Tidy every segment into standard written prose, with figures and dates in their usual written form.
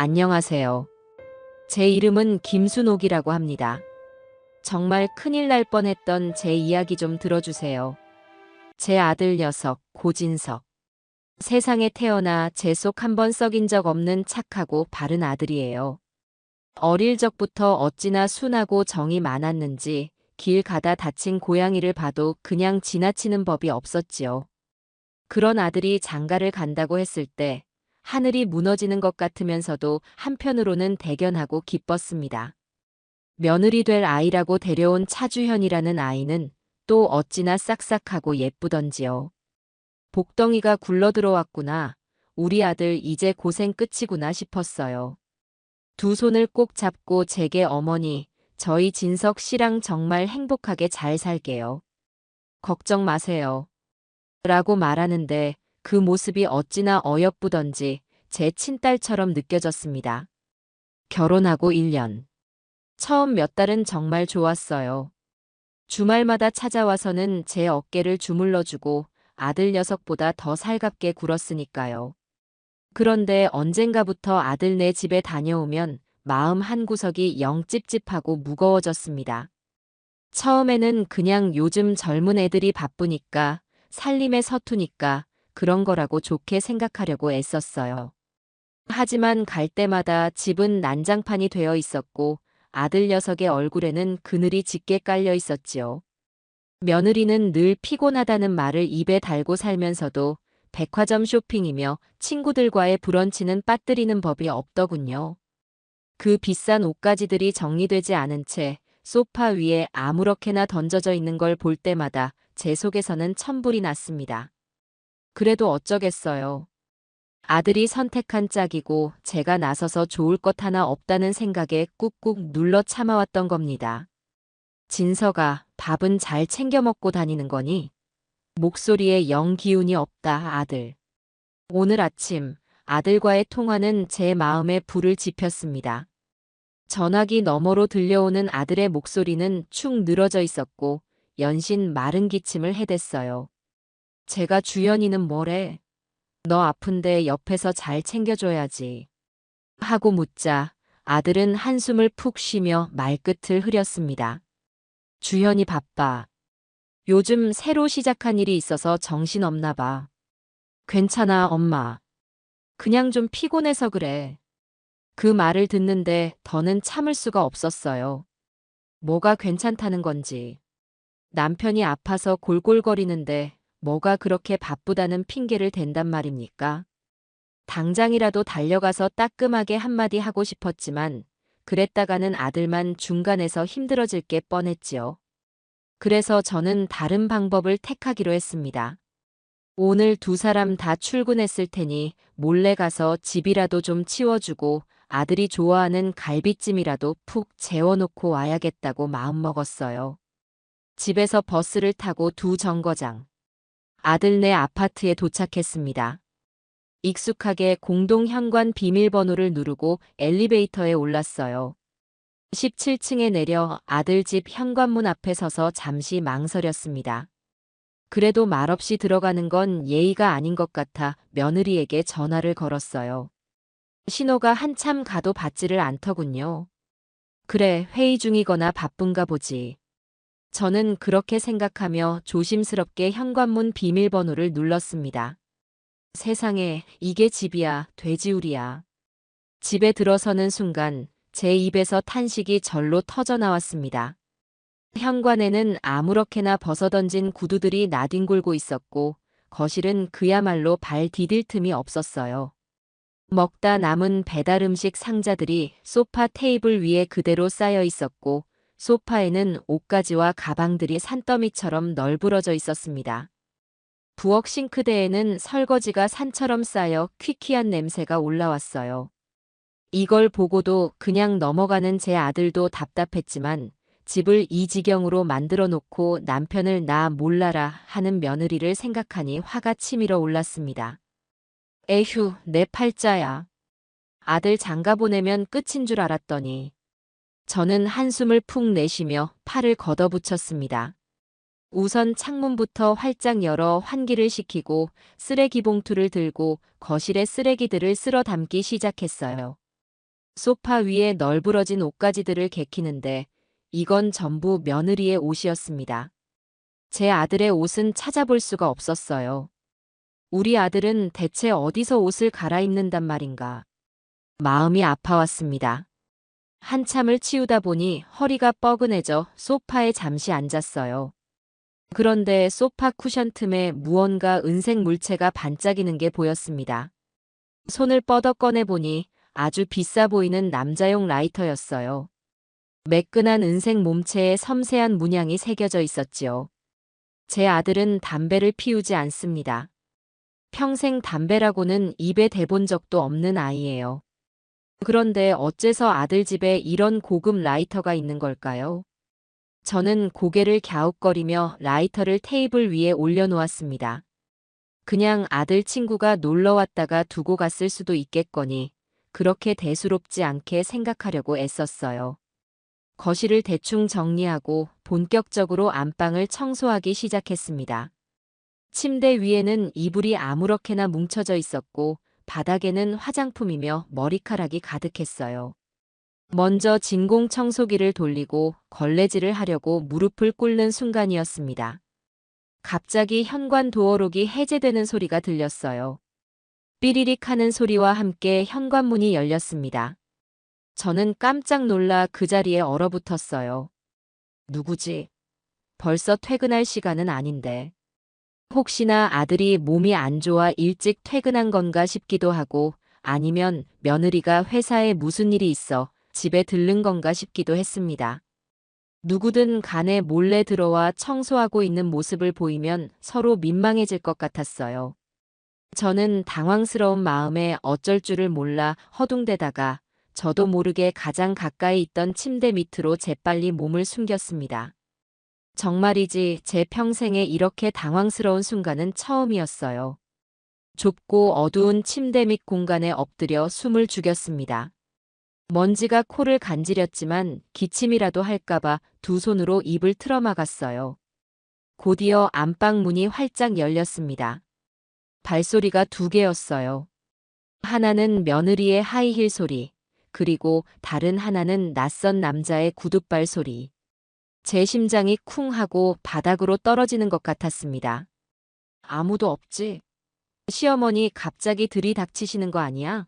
안녕하세요. 제 이름은 김순옥이라고 합니다. 정말 큰일 날 뻔했던 제 이야기 좀 들어주세요. 제 아들 녀석, 고진석. 세상에 태어나 제 속 한 번 썩인 적 없는 착하고 바른 아들이에요. 어릴 적부터 어찌나 순하고 정이 많았는지 길 가다 다친 고양이를 봐도 그냥 지나치는 법이 없었지요. 그런 아들이 장가를 간다고 했을 때 하늘이 무너지는 것 같으면서도 한편으로는 대견하고 기뻤습니다. 며느리 될 아이라고 데려온 차주현이라는 아이는 또 어찌나 싹싹하고 예쁘던지요. 복덩이가 굴러들어왔구나. 우리 아들 이제 고생 끝이구나 싶었어요. 두 손을 꼭 잡고 제게 어머니, 저희 진석 씨랑 정말 행복하게 잘 살게요. 걱정 마세요. 라고 말하는데 그 모습이 어찌나 어여쁘던지 제 친딸처럼 느껴졌습니다. 결혼하고 1년. 처음 몇 달은 정말 좋았어요. 주말마다 찾아와서는 제 어깨를 주물러주고 아들 녀석보다 더 살갑게 굴었으니까요. 그런데 언젠가부터 아들네 집에 다녀오면 마음 한구석이 영 찝찝하고 무거워졌습니다. 처음에는 그냥 요즘 젊은 애들이 바쁘니까 살림에 서투니까 그런 거라고 좋게 생각하려고 애썼어요. 하지만 갈 때마다 집은 난장판이 되어 있었고 아들 녀석의 얼굴에는 그늘이 짙게 깔려 있었지요. 며느리는 늘 피곤하다는 말을 입에 달고 살면서도 백화점 쇼핑이며 친구들과의 브런치는 빠뜨리는 법이 없더군요. 그 비싼 옷가지들이 정리되지 않은 채 소파 위에 아무렇게나 던져져 있는 걸 볼 때마다 제 속에서는 천불이 났습니다. 그래도 어쩌겠어요. 아들이 선택한 짝이고 제가 나서서 좋을 것 하나 없다는 생각에 꾹꾹 눌러 참아왔던 겁니다. 진서가 밥은 잘 챙겨 먹고 다니는 거니? 목소리에 영 기운이 없다, 아들. 오늘 아침 아들과의 통화는 제 마음에 불을 지폈습니다. 전화기 너머로 들려오는 아들의 목소리는 축 늘어져 있었고 연신 마른 기침을 해댔어요. 제가 주연이는 뭐래? 너 아픈데 옆에서 잘 챙겨줘야지. 하고 묻자 아들은 한숨을 푹 쉬며 말끝을 흐렸습니다. 주연이 바빠. 요즘 새로 시작한 일이 있어서 정신없나 봐. 괜찮아, 엄마. 그냥 좀 피곤해서 그래. 그 말을 듣는데 더는 참을 수가 없었어요. 뭐가 괜찮다는 건지. 남편이 아파서 골골거리는데 뭐가 그렇게 바쁘다는 핑계를 댄단 말입니까? 당장이라도 달려가서 따끔하게 한마디 하고 싶었지만 그랬다가는 아들만 중간에서 힘들어질 게 뻔했지요. 그래서 저는 다른 방법을 택하기로 했습니다. 오늘 두 사람 다 출근했을 테니 몰래 가서 집이라도 좀 치워주고 아들이 좋아하는 갈비찜이라도 푹 재워놓고 와야겠다고 마음먹었어요. 집에서 버스를 타고 두 정거장. 아들네 아파트에 도착했습니다. 익숙하게 공동 현관 비밀번호를 누르고 엘리베이터에 올랐어요. 17층에 내려 아들 집 현관문 앞에 서서 잠시 망설였습니다. 그래도 말없이 들어가는 건 예의가 아닌 것 같아 며느리에게 전화를 걸었어요. 신호가 한참 가도 받지를 않더군요. 그래, 회의 중이거나 바쁜가 보지. 저는 그렇게 생각하며 조심스럽게 현관문 비밀번호를 눌렀습니다. 세상에, 이게 집이야, 돼지우리야. 집에 들어서는 순간 제 입에서 탄식이 절로 터져 나왔습니다. 현관에는 아무렇게나 벗어던진 구두들이 나뒹굴고 있었고 거실은 그야말로 발 디딜 틈이 없었어요. 먹다 남은 배달 음식 상자들이 소파 테이블 위에 그대로 쌓여 있었고 소파에는 옷가지와 가방들이 산더미처럼 널브러져 있었습니다. 부엌 싱크대에는 설거지가 산처럼 쌓여 퀴퀴한 냄새가 올라왔어요. 이걸 보고도 그냥 넘어가는 제 아들도 답답했지만 집을 이 지경으로 만들어 놓고 남편을 나 몰라라 하는 며느리를 생각하니 화가 치밀어 올랐습니다. 에휴, 내 팔자야. 아들 장가 보내면 끝인 줄 알았더니. 저는 한숨을 푹 내쉬며 팔을 걷어붙였습니다. 우선 창문부터 활짝 열어 환기를 시키고 쓰레기 봉투를 들고 거실에 쓰레기들을 쓸어 담기 시작했어요. 소파 위에 널브러진 옷가지들을 개키는데 이건 전부 며느리의 옷이었습니다. 제 아들의 옷은 찾아볼 수가 없었어요. 우리 아들은 대체 어디서 옷을 갈아입는단 말인가. 마음이 아파왔습니다. 한참을 치우다 보니 허리가 뻐근해져 소파에 잠시 앉았어요. 그런데 소파 쿠션 틈에 무언가 은색 물체가 반짝이는 게 보였습니다. 손을 뻗어 꺼내보니 아주 비싸 보이는 남자용 라이터였어요. 매끈한 은색 몸체에 섬세한 문양이 새겨져 있었지요. 제 아들은 담배를 피우지 않습니다. 평생 담배라고는 입에 대본 적도 없는 아이예요. 그런데 어째서 아들 집에 이런 고급 라이터가 있는 걸까요? 저는 고개를 갸웃거리며 라이터를 테이블 위에 올려놓았습니다. 그냥 아들 친구가 놀러 왔다가 두고 갔을 수도 있겠거니 그렇게 대수롭지 않게 생각하려고 애썼어요. 거실을 대충 정리하고 본격적으로 안방을 청소하기 시작했습니다. 침대 위에는 이불이 아무렇게나 뭉쳐져 있었고 바닥에는 화장품이며 머리카락이 가득했어요. 먼저 진공 청소기를 돌리고 걸레질을 하려고 무릎을 꿇는 순간이었습니다. 갑자기 현관 도어록이 해제되는 소리가 들렸어요. 삐리릭 하는 소리와 함께 현관문이 열렸습니다. 저는 깜짝 놀라 그 자리에 얼어붙었어요. 누구지? 벌써 퇴근할 시간은 아닌데. 혹시나 아들이 몸이 안 좋아 일찍 퇴근한 건가 싶기도 하고 아니면 며느리가 회사에 무슨 일이 있어 집에 들른 건가 싶기도 했습니다. 누구든 간에 몰래 들어와 청소하고 있는 모습을 보이면 서로 민망해질 것 같았어요. 저는 당황스러운 마음에 어쩔 줄을 몰라 허둥대다가 저도 모르게 가장 가까이 있던 침대 밑으로 재빨리 몸을 숨겼습니다. 정말이지 제 평생에 이렇게 당황스러운 순간은 처음이었어요. 좁고 어두운 침대 밑 공간에 엎드려 숨을 죽였습니다. 먼지가 코를 간지렸지만 기침이라도 할까봐 두 손으로 입을 틀어막았어요. 곧이어 안방 문이 활짝 열렸습니다. 발소리가 두 개였어요. 하나는 며느리의 하이힐 소리, 그리고 다른 하나는 낯선 남자의 구둣발 소리. 제 심장이 쿵 하고 바닥으로 떨어지는 것 같았습니다. 아무도 없지? 시어머니 갑자기 들이닥치시는 거 아니야?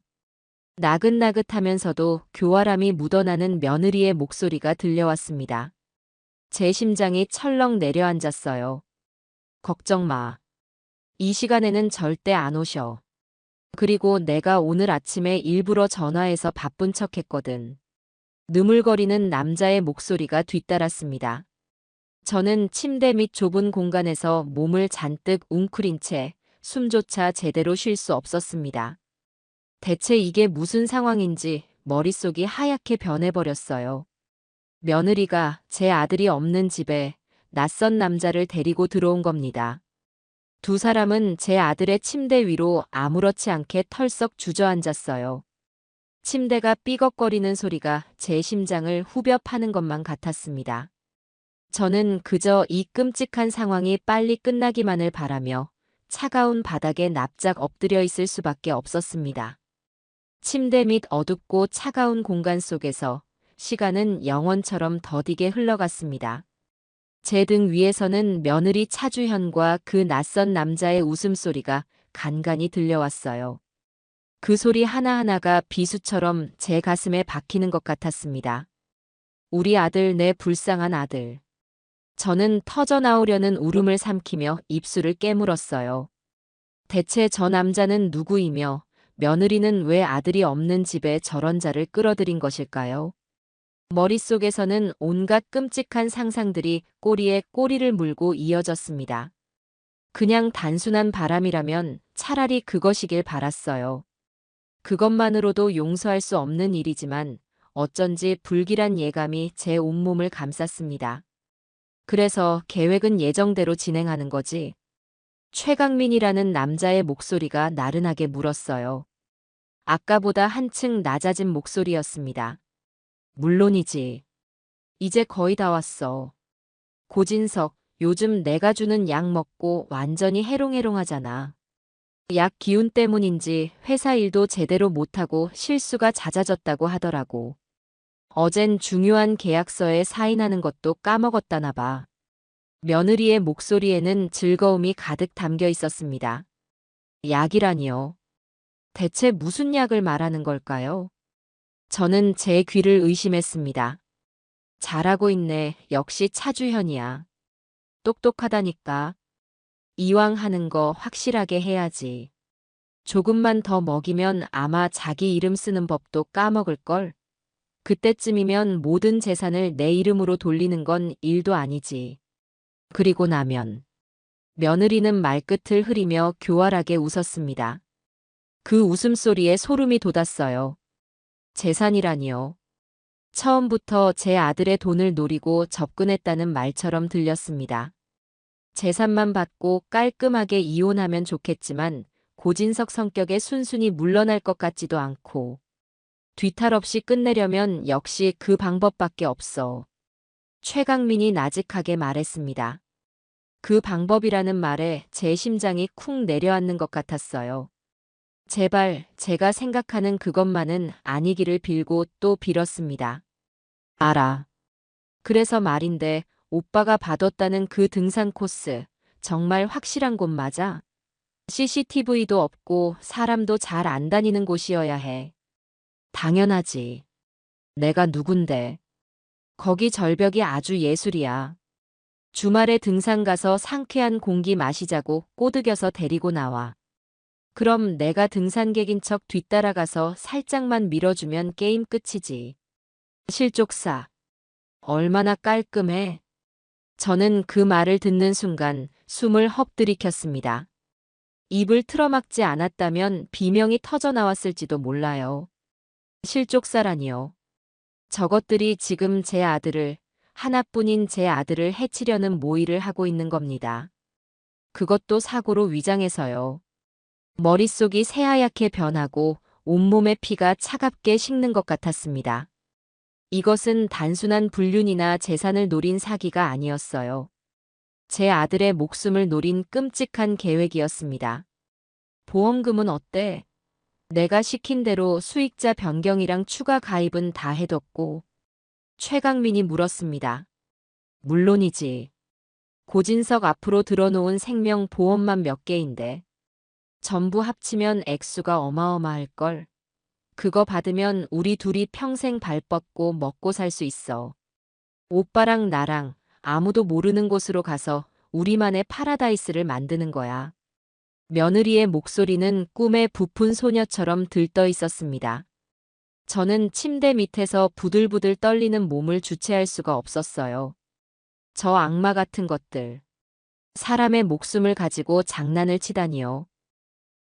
나긋나긋하면서도 교활함이 묻어나는 며느리의 목소리가 들려왔습니다. 제 심장이 철렁 내려앉았어요. 걱정 마. 이 시간에는 절대 안 오셔. 그리고 내가 오늘 아침에 일부러 전화해서 바쁜 척 했거든. 느물거리는 남자의 목소리가 뒤따랐습니다. 저는 침대 밑 좁은 공간에서 몸을 잔뜩 웅크린 채 숨조차 제대로 쉴 수 없었습니다. 대체 이게 무슨 상황인지 머릿속이 하얗게 변해버렸어요. 며느리가 제 아들이 없는 집에 낯선 남자를 데리고 들어온 겁니다. 두 사람은 제 아들의 침대 위로 아무렇지 않게 털썩 주저앉았어요. 침대가 삐걱거리는 소리가 제 심장을 후벼 파는 것만 같았습니다. 저는 그저 이 끔찍한 상황이 빨리 끝나기만을 바라며 차가운 바닥에 납작 엎드려 있을 수밖에 없었습니다. 침대 밑 어둡고 차가운 공간 속에서 시간은 영원처럼 더디게 흘러갔습니다. 제 등 위에서는 며느리 차주현과 그 낯선 남자의 웃음소리가 간간이 들려왔어요. 그 소리 하나하나가 비수처럼 제 가슴에 박히는 것 같았습니다. 우리 아들, 내 불쌍한 아들. 저는 터져나오려는 울음을 삼키며 입술을 깨물었어요. 대체 저 남자는 누구이며 며느리는 왜 아들이 없는 집에 저런 자를 끌어들인 것일까요? 머릿속에서는 온갖 끔찍한 상상들이 꼬리에 꼬리를 물고 이어졌습니다. 그냥 단순한 바람이라면 차라리 그것이길 바랐어요. 그것만으로도 용서할 수 없는 일이지만 어쩐지 불길한 예감이 제 온몸을 감쌌습니다. 그래서 계획은 예정대로 진행하는 거지. 최강민이라는 남자의 목소리가 나른하게 물었어요. 아까보다 한층 낮아진 목소리였습니다. 물론이지. 이제 거의 다 왔어. 고진석, 요즘 내가 주는 약 먹고 완전히 해롱해롱하잖아. 약 기운 때문인지 회사 일도 제대로 못하고 실수가 잦아졌다고 하더라고. 어젠 중요한 계약서에 사인하는 것도 까먹었다나 봐. 며느리의 목소리에는 즐거움이 가득 담겨 있었습니다. 약이라니요. 대체 무슨 약을 말하는 걸까요? 저는 제 귀를 의심했습니다. 잘하고 있네. 역시 차주현이야. 똑똑하다니까. 이왕 하는 거 확실하게 해야지. 조금만 더 먹이면 아마 자기 이름 쓰는 법도 까먹을걸. 그때쯤이면 모든 재산을 내 이름으로 돌리는 건 일도 아니지. 그리고 나면 며느리는 말끝을 흐리며 교활하게 웃었습니다. 그 웃음소리에 소름이 돋았어요. 재산이라니요. 처음부터 제 아들의 돈을 노리고 접근했다는 말처럼 들렸습니다. 재산만 받고 깔끔하게 이혼하면 좋겠지만 고진석 성격에 순순히 물러날 것 같지도 않고 뒤탈 없이 끝내려면 역시 그 방법밖에 없어. 최강민이 나직하게 말했습니다. 그 방법이라는 말에 제 심장이 쿵 내려앉는 것 같았어요. 제발 제가 생각하는 그것만은 아니기를 빌고 또 빌었습니다. 알아. 그래서 말인데 오빠가 받았다는 그 등산 코스 정말 확실한 곳 맞아? CCTV도 없고 사람도 잘 안 다니는 곳이어야 해. 당연하지. 내가 누군데. 거기 절벽이 아주 예술이야. 주말에 등산 가서 상쾌한 공기 마시자고 꼬드겨서 데리고 나와. 그럼 내가 등산객인 척 뒤따라가서 살짝만 밀어주면 게임 끝이지. 실족사. 얼마나 깔끔해. 저는 그 말을 듣는 순간 숨을 헛들이켰습니다. 입을 틀어막지 않았다면 비명이 터져나왔을지도 몰라요. 실족사라니요. 저것들이 지금 제 아들을, 하나뿐인 제 아들을 해치려는 모의를 하고 있는 겁니다. 그것도 사고로 위장해서요. 머릿속이 새하얗게 변하고 온몸의 피가 차갑게 식는 것 같았습니다. 이것은 단순한 불륜이나 재산을 노린 사기가 아니었어요. 제 아들의 목숨을 노린 끔찍한 계획이었습니다. 보험금은 어때? 내가 시킨 대로 수익자 변경이랑 추가 가입은 다 해뒀고. 최강민이 물었습니다. 물론이지. 고진석 앞으로 들어놓은 생명보험만 몇 개인데. 전부 합치면 액수가 어마어마할걸. 그거 받으면 우리 둘이 평생 발 뻗고 먹고 살 수 있어. 오빠랑 나랑 아무도 모르는 곳으로 가서 우리만의 파라다이스를 만드는 거야. 며느리의 목소리는 꿈의 부푼 소녀처럼 들떠 있었습니다. 저는 침대 밑에서 부들부들 떨리는 몸을 주체할 수가 없었어요. 저 악마 같은 것들. 사람의 목숨을 가지고 장난을 치다니요.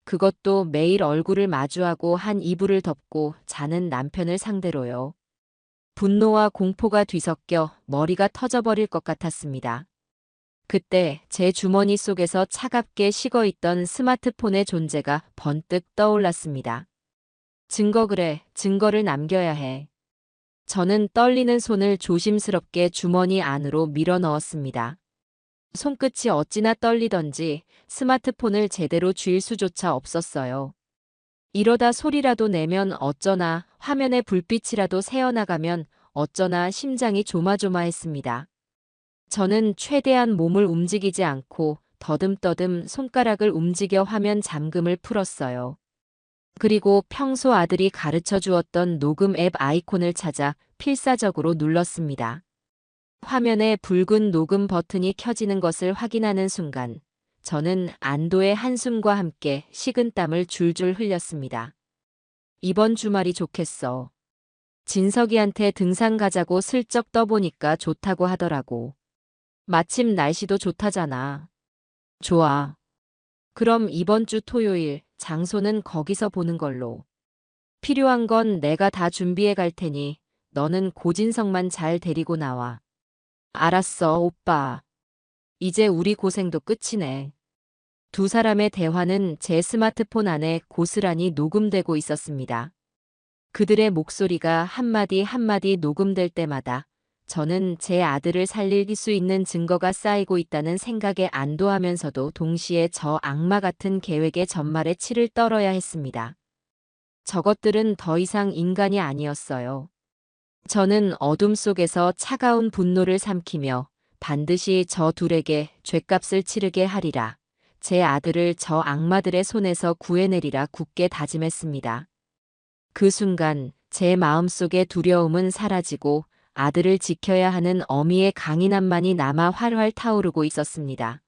그것도 매일 얼굴을 마주하고 한 이불을 덮고 자는 남편을 상대로요. 분노와 공포가 뒤섞여 머리가 터져버릴 것 같았습니다. 그때 제 주머니 속에서 차갑게 식어있던 스마트폰의 존재가 번뜩 떠올랐습니다. 증거 그래, 증거를 남겨야 해. 저는 떨리는 손을 조심스럽게 주머니 안으로 밀어 넣었습니다. 손끝이 어찌나 떨리던지 스마트폰을 제대로 쥘 수조차 없었어요. 이러다 소리라도 내면 어쩌나, 화면에 불빛이라도 새어나가면 어쩌나 심장이 조마조마했습니다. 저는 최대한 몸을 움직이지 않고 더듬더듬 손가락을 움직여 화면 잠금을 풀었어요. 그리고 평소 아들이 가르쳐 주었던 녹음 앱 아이콘을 찾아 필사적으로 눌렀습니다. 화면에 붉은 녹음 버튼이 켜지는 것을 확인하는 순간 저는 안도의 한숨과 함께 식은땀을 줄줄 흘렸습니다. 이번 주말이 좋겠어. 진석이한테 등산 가자고 슬쩍 떠보니까 좋다고 하더라고. 마침 날씨도 좋다잖아. 좋아. 그럼 이번 주 토요일 장소는 거기서 보는 걸로. 필요한 건 내가 다 준비해 갈 테니 너는 고진석만 잘 데리고 나와. 알았어, 오빠. 이제 우리 고생도 끝이네. 두 사람의 대화는 제 스마트폰 안에 고스란히 녹음되고 있었습니다. 그들의 목소리가 한마디 한마디 녹음될 때마다 저는 제 아들을 살릴 수 있는 증거가 쌓이고 있다는 생각에 안도하면서도 동시에 저 악마 같은 계획의 전말에 치를 떨어야 했습니다. 저것들은 더 이상 인간이 아니었어요. 저는 어둠 속에서 차가운 분노를 삼키며 반드시 저 둘에게 죗값을 치르게 하리라. 제 아들을 저 악마들의 손에서 구해내리라 굳게 다짐했습니다. 그 순간 제 마음속의 두려움은 사라지고 아들을 지켜야 하는 어미의 강인함만이 남아 활활 타오르고 있었습니다.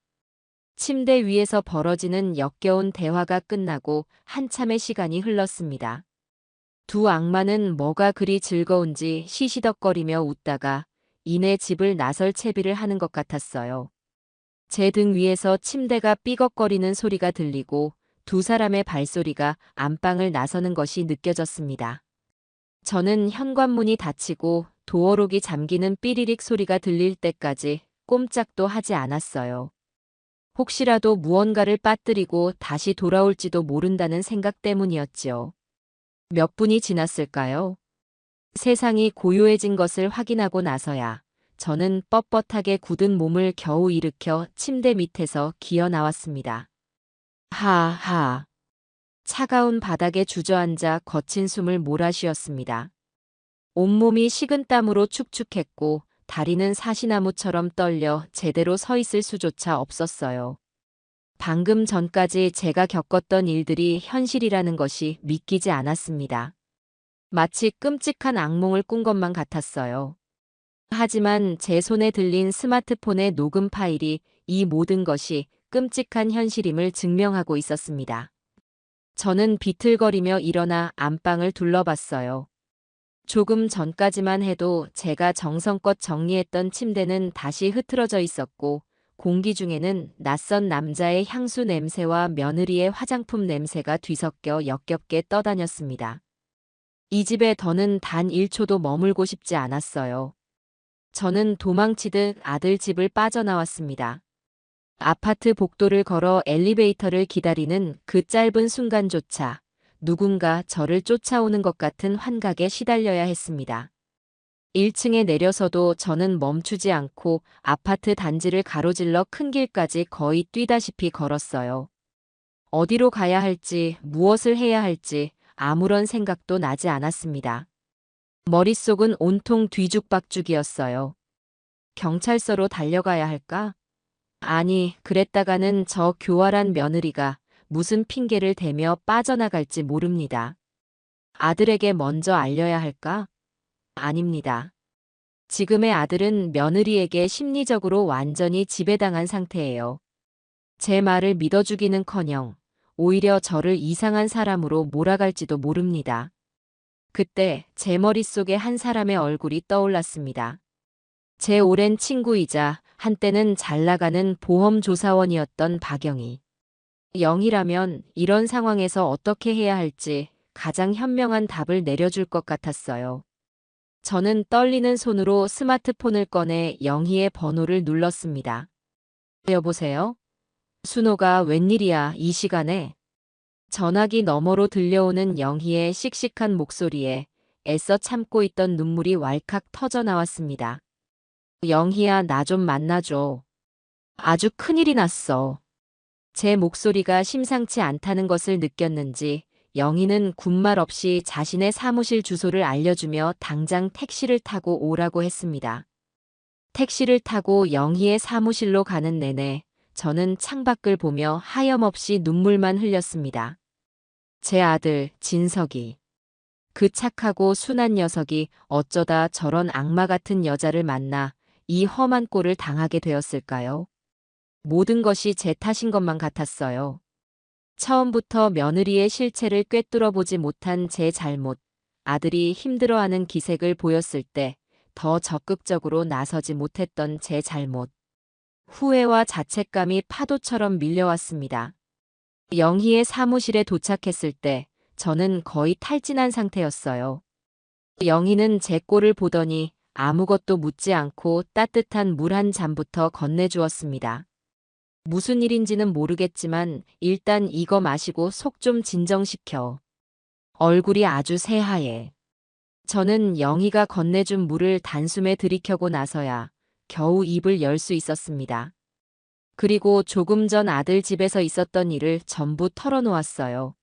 침대 위에서 벌어지는 역겨운 대화가 끝나고 한참의 시간이 흘렀습니다. 두 악마는 뭐가 그리 즐거운지 시시덕거리며 웃다가 이내 집을 나설 채비를 하는 것 같았어요. 제 등 위에서 침대가 삐걱거리는 소리가 들리고 두 사람의 발소리가 안방을 나서는 것이 느껴졌습니다. 저는 현관문이 닫히고 도어록이 잠기는 삐리릭 소리가 들릴 때까지 꼼짝도 하지 않았어요. 혹시라도 무언가를 빠뜨리고 다시 돌아올지도 모른다는 생각 때문이었지요. 몇 분이 지났을까요? 세상이 고요해진 것을 확인하고 나서야 저는 뻣뻣하게 굳은 몸을 겨우 일으켜 침대 밑에서 기어 나왔습니다. 하하. 차가운 바닥에 주저앉아 거친 숨을 몰아쉬었습니다. 온몸이 식은땀으로 축축했고 다리는 사시나무처럼 떨려 제대로 서 있을 수조차 없었어요. 방금 전까지 제가 겪었던 일들이 현실이라는 것이 믿기지 않았습니다. 마치 끔찍한 악몽을 꾼 것만 같았어요. 하지만 제 손에 들린 스마트폰의 녹음 파일이 이 모든 것이 끔찍한 현실임을 증명하고 있었습니다. 저는 비틀거리며 일어나 안방을 둘러봤어요. 조금 전까지만 해도 제가 정성껏 정리했던 침대는 다시 흐트러져 있었고 공기 중에는 낯선 남자의 향수 냄새와 며느리의 화장품 냄새가 뒤섞여 역겹게 떠다녔습니다. 이 집에 더는 단 1초도 머물고 싶지 않았어요. 저는 도망치듯 아들 집을 빠져나왔습니다. 아파트 복도를 걸어 엘리베이터를 기다리는 그 짧은 순간조차 누군가 저를 쫓아오는 것 같은 환각에 시달려야 했습니다. 1층에 내려서도 저는 멈추지 않고 아파트 단지를 가로질러 큰 길까지 거의 뛰다시피 걸었어요. 어디로 가야 할지, 무엇을 해야 할지 아무런 생각도 나지 않았습니다. 머릿속은 온통 뒤죽박죽이었어요. 경찰서로 달려가야 할까? 아니, 그랬다가는 저 교활한 며느리가 무슨 핑계를 대며 빠져나갈지 모릅니다. 아들에게 먼저 알려야 할까? 아닙니다. 지금의 아들은 며느리에게 심리적으로 완전히 지배당한 상태예요. 제 말을 믿어주기는커녕 오히려 저를 이상한 사람으로 몰아갈지도 모릅니다. 그때 제 머릿속에 한 사람의 얼굴이 떠올랐습니다. 제 오랜 친구이자 한때는 잘 나가는 보험조사원이었던 박영희. 영희라면 이런 상황에서 어떻게 해야 할지 가장 현명한 답을 내려줄 것 같았어요. 저는 떨리는 손으로 스마트폰을 꺼내 영희의 번호를 눌렀습니다. 여보세요? 순호가 웬일이야, 이 시간에? 전화기 너머로 들려오는 영희의 씩씩한 목소리에 애써 참고 있던 눈물이 왈칵 터져 나왔습니다. 영희야, 나 좀 만나줘. 아주 큰일이 났어. 제 목소리가 심상치 않다는 것을 느꼈는지 영희는 군말 없이 자신의 사무실 주소를 알려주며 당장 택시를 타고 오라고 했습니다. 택시를 타고 영희의 사무실로 가는 내내 저는 창밖을 보며 하염없이 눈물만 흘렸습니다. 제 아들 진석이. 그 착하고 순한 녀석이 어쩌다 저런 악마 같은 여자를 만나 이 험한 꼴을 당하게 되었을까요? 모든 것이 제 탓인 것만 같았어요. 처음부터 며느리의 실체를 꿰뚫어 보지 못한 제 잘못, 아들이 힘들어하는 기색을 보였을 때 더 적극적으로 나서지 못했던 제 잘못. 후회와 자책감이 파도처럼 밀려왔습니다. 영희의 사무실에 도착했을 때 저는 거의 탈진한 상태였어요. 영희는 제 꼴을 보더니 아무것도 묻지 않고 따뜻한 물 한 잔부터 건네주었습니다. 무슨 일인지는 모르겠지만 일단 이거 마시고 속 좀 진정시켜. 얼굴이 아주 새하얘. 저는 영희가 건네준 물을 단숨에 들이켜고 나서야 겨우 입을 열 수 있었습니다. 그리고 조금 전 아들 집에서 있었던 일을 전부 털어놓았어요.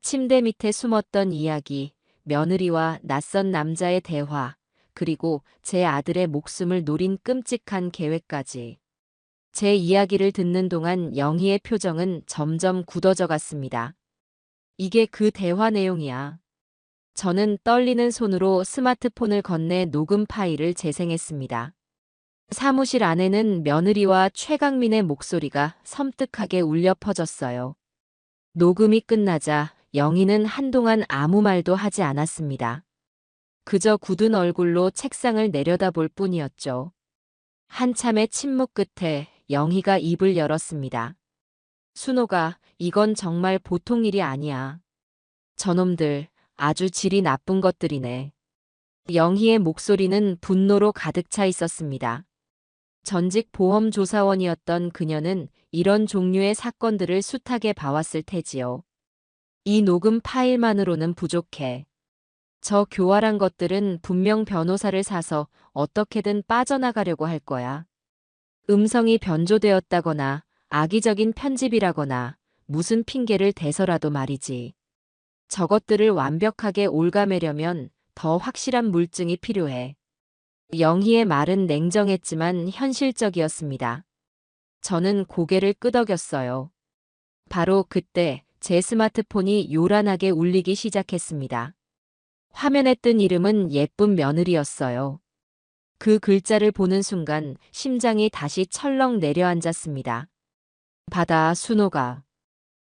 침대 밑에 숨었던 이야기, 며느리와 낯선 남자의 대화, 그리고 제 아들의 목숨을 노린 끔찍한 계획까지. 제 이야기를 듣는 동안 영희의 표정은 점점 굳어져 갔습니다. 이게 그 대화 내용이야. 저는 떨리는 손으로 스마트폰을 건네 녹음 파일을 재생했습니다. 사무실 안에는 며느리와 최강민의 목소리가 섬뜩하게 울려 퍼졌어요. 녹음이 끝나자 영희는 한동안 아무 말도 하지 않았습니다. 그저 굳은 얼굴로 책상을 내려다볼 뿐이었죠. 한참의 침묵 끝에 영희가 입을 열었습니다. 순호가, 이건 정말 보통 일이 아니야. 저놈들 아주 질이 나쁜 것들이네. 영희의 목소리는 분노로 가득 차 있었습니다. 전직 보험조사원이었던 그녀는 이런 종류의 사건들을 숱하게 봐왔을 테지요. 이 녹음 파일만으로는 부족해. 저 교활한 것들은 분명 변호사를 사서 어떻게든 빠져나가려고 할 거야. 음성이 변조되었다거나 악의적인 편집이라거나 무슨 핑계를 대서라도 말이지. 저것들을 완벽하게 옭아매려면 더 확실한 물증이 필요해. 영희의 말은 냉정했지만 현실적이었습니다. 저는 고개를 끄덕였어요. 바로 그때 제 스마트폰이 요란하게 울리기 시작했습니다. 화면에 뜬 이름은 예쁜 며느리였어요. 그 글자를 보는 순간 심장이 다시 철렁 내려앉았습니다. 받아, 순호가.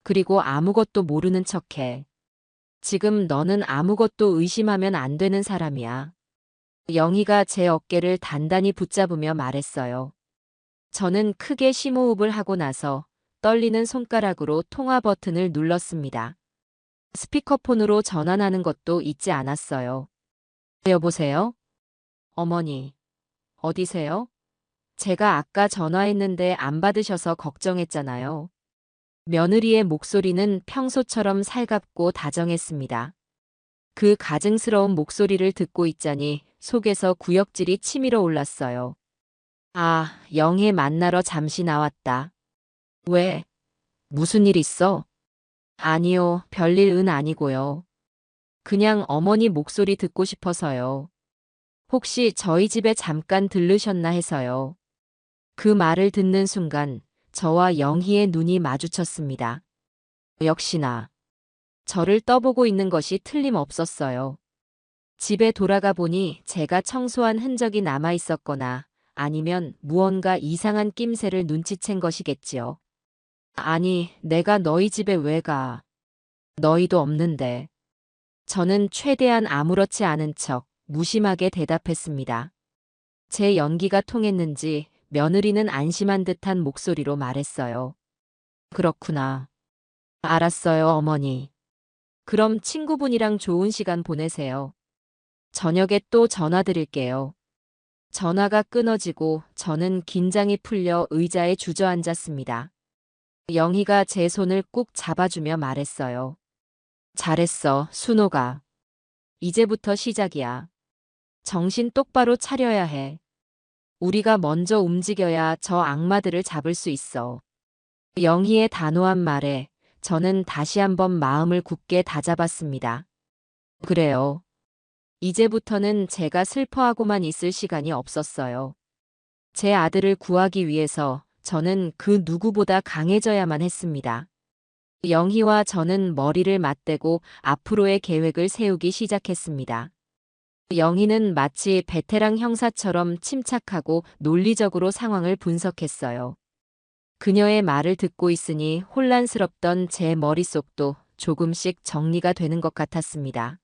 그리고 아무것도 모르는 척해. 지금 너는 아무것도 의심하면 안 되는 사람이야. 영희가 제 어깨를 단단히 붙잡으며 말했어요. 저는 크게 심호흡을 하고 나서 떨리는 손가락으로 통화 버튼을 눌렀습니다. 스피커폰으로 전환하는 것도 잊지 않았어요. 여보세요? 어머니, 어디세요? 제가 아까 전화했는데 안 받으셔서 걱정했잖아요. 며느리의 목소리는 평소처럼 살갑고 다정했습니다. 그 가증스러운 목소리를 듣고 있자니 속에서 구역질이 치밀어 올랐어요. 아, 영희 만나러 잠시 나왔다. 왜? 무슨 일 있어? 아니요, 별일은 아니고요. 그냥 어머니 목소리 듣고 싶어서요. 혹시 저희 집에 잠깐 들르셨나 해서요. 그 말을 듣는 순간 저와 영희의 눈이 마주쳤습니다. 역시나 저를 떠보고 있는 것이 틀림없었어요. 집에 돌아가 보니 제가 청소한 흔적이 남아 있었거나 아니면 무언가 이상한 낌새를 눈치챈 것이겠지요. 아니, 내가 너희 집에 왜 가? 너희도 없는데. 저는 최대한 아무렇지 않은 척 무심하게 대답했습니다. 제 연기가 통했는지 며느리는 안심한 듯한 목소리로 말했어요. 그렇구나. 알았어요, 어머니. 그럼 친구분이랑 좋은 시간 보내세요. 저녁에 또 전화 드릴게요. 전화가 끊어지고 저는 긴장이 풀려 의자에 주저앉았습니다. 영희가 제 손을 꾹 잡아주며 말했어요. 잘했어, 순호가. 이제부터 시작이야. 정신 똑바로 차려야 해. 우리가 먼저 움직여야 저 악마들을 잡을 수 있어. 영희의 단호한 말에 저는 다시 한번 마음을 굳게 다잡았습니다. 그래요. 이제부터는 제가 슬퍼하고만 있을 시간이 없었어요. 제 아들을 구하기 위해서 저는 그 누구보다 강해져야만 했습니다. 영희와 저는 머리를 맞대고 앞으로의 계획을 세우기 시작했습니다. 영희는 마치 베테랑 형사처럼 침착하고 논리적으로 상황을 분석했어요. 그녀의 말을 듣고 있으니 혼란스럽던 제 머릿속도 조금씩 정리가 되는 것 같았습니다.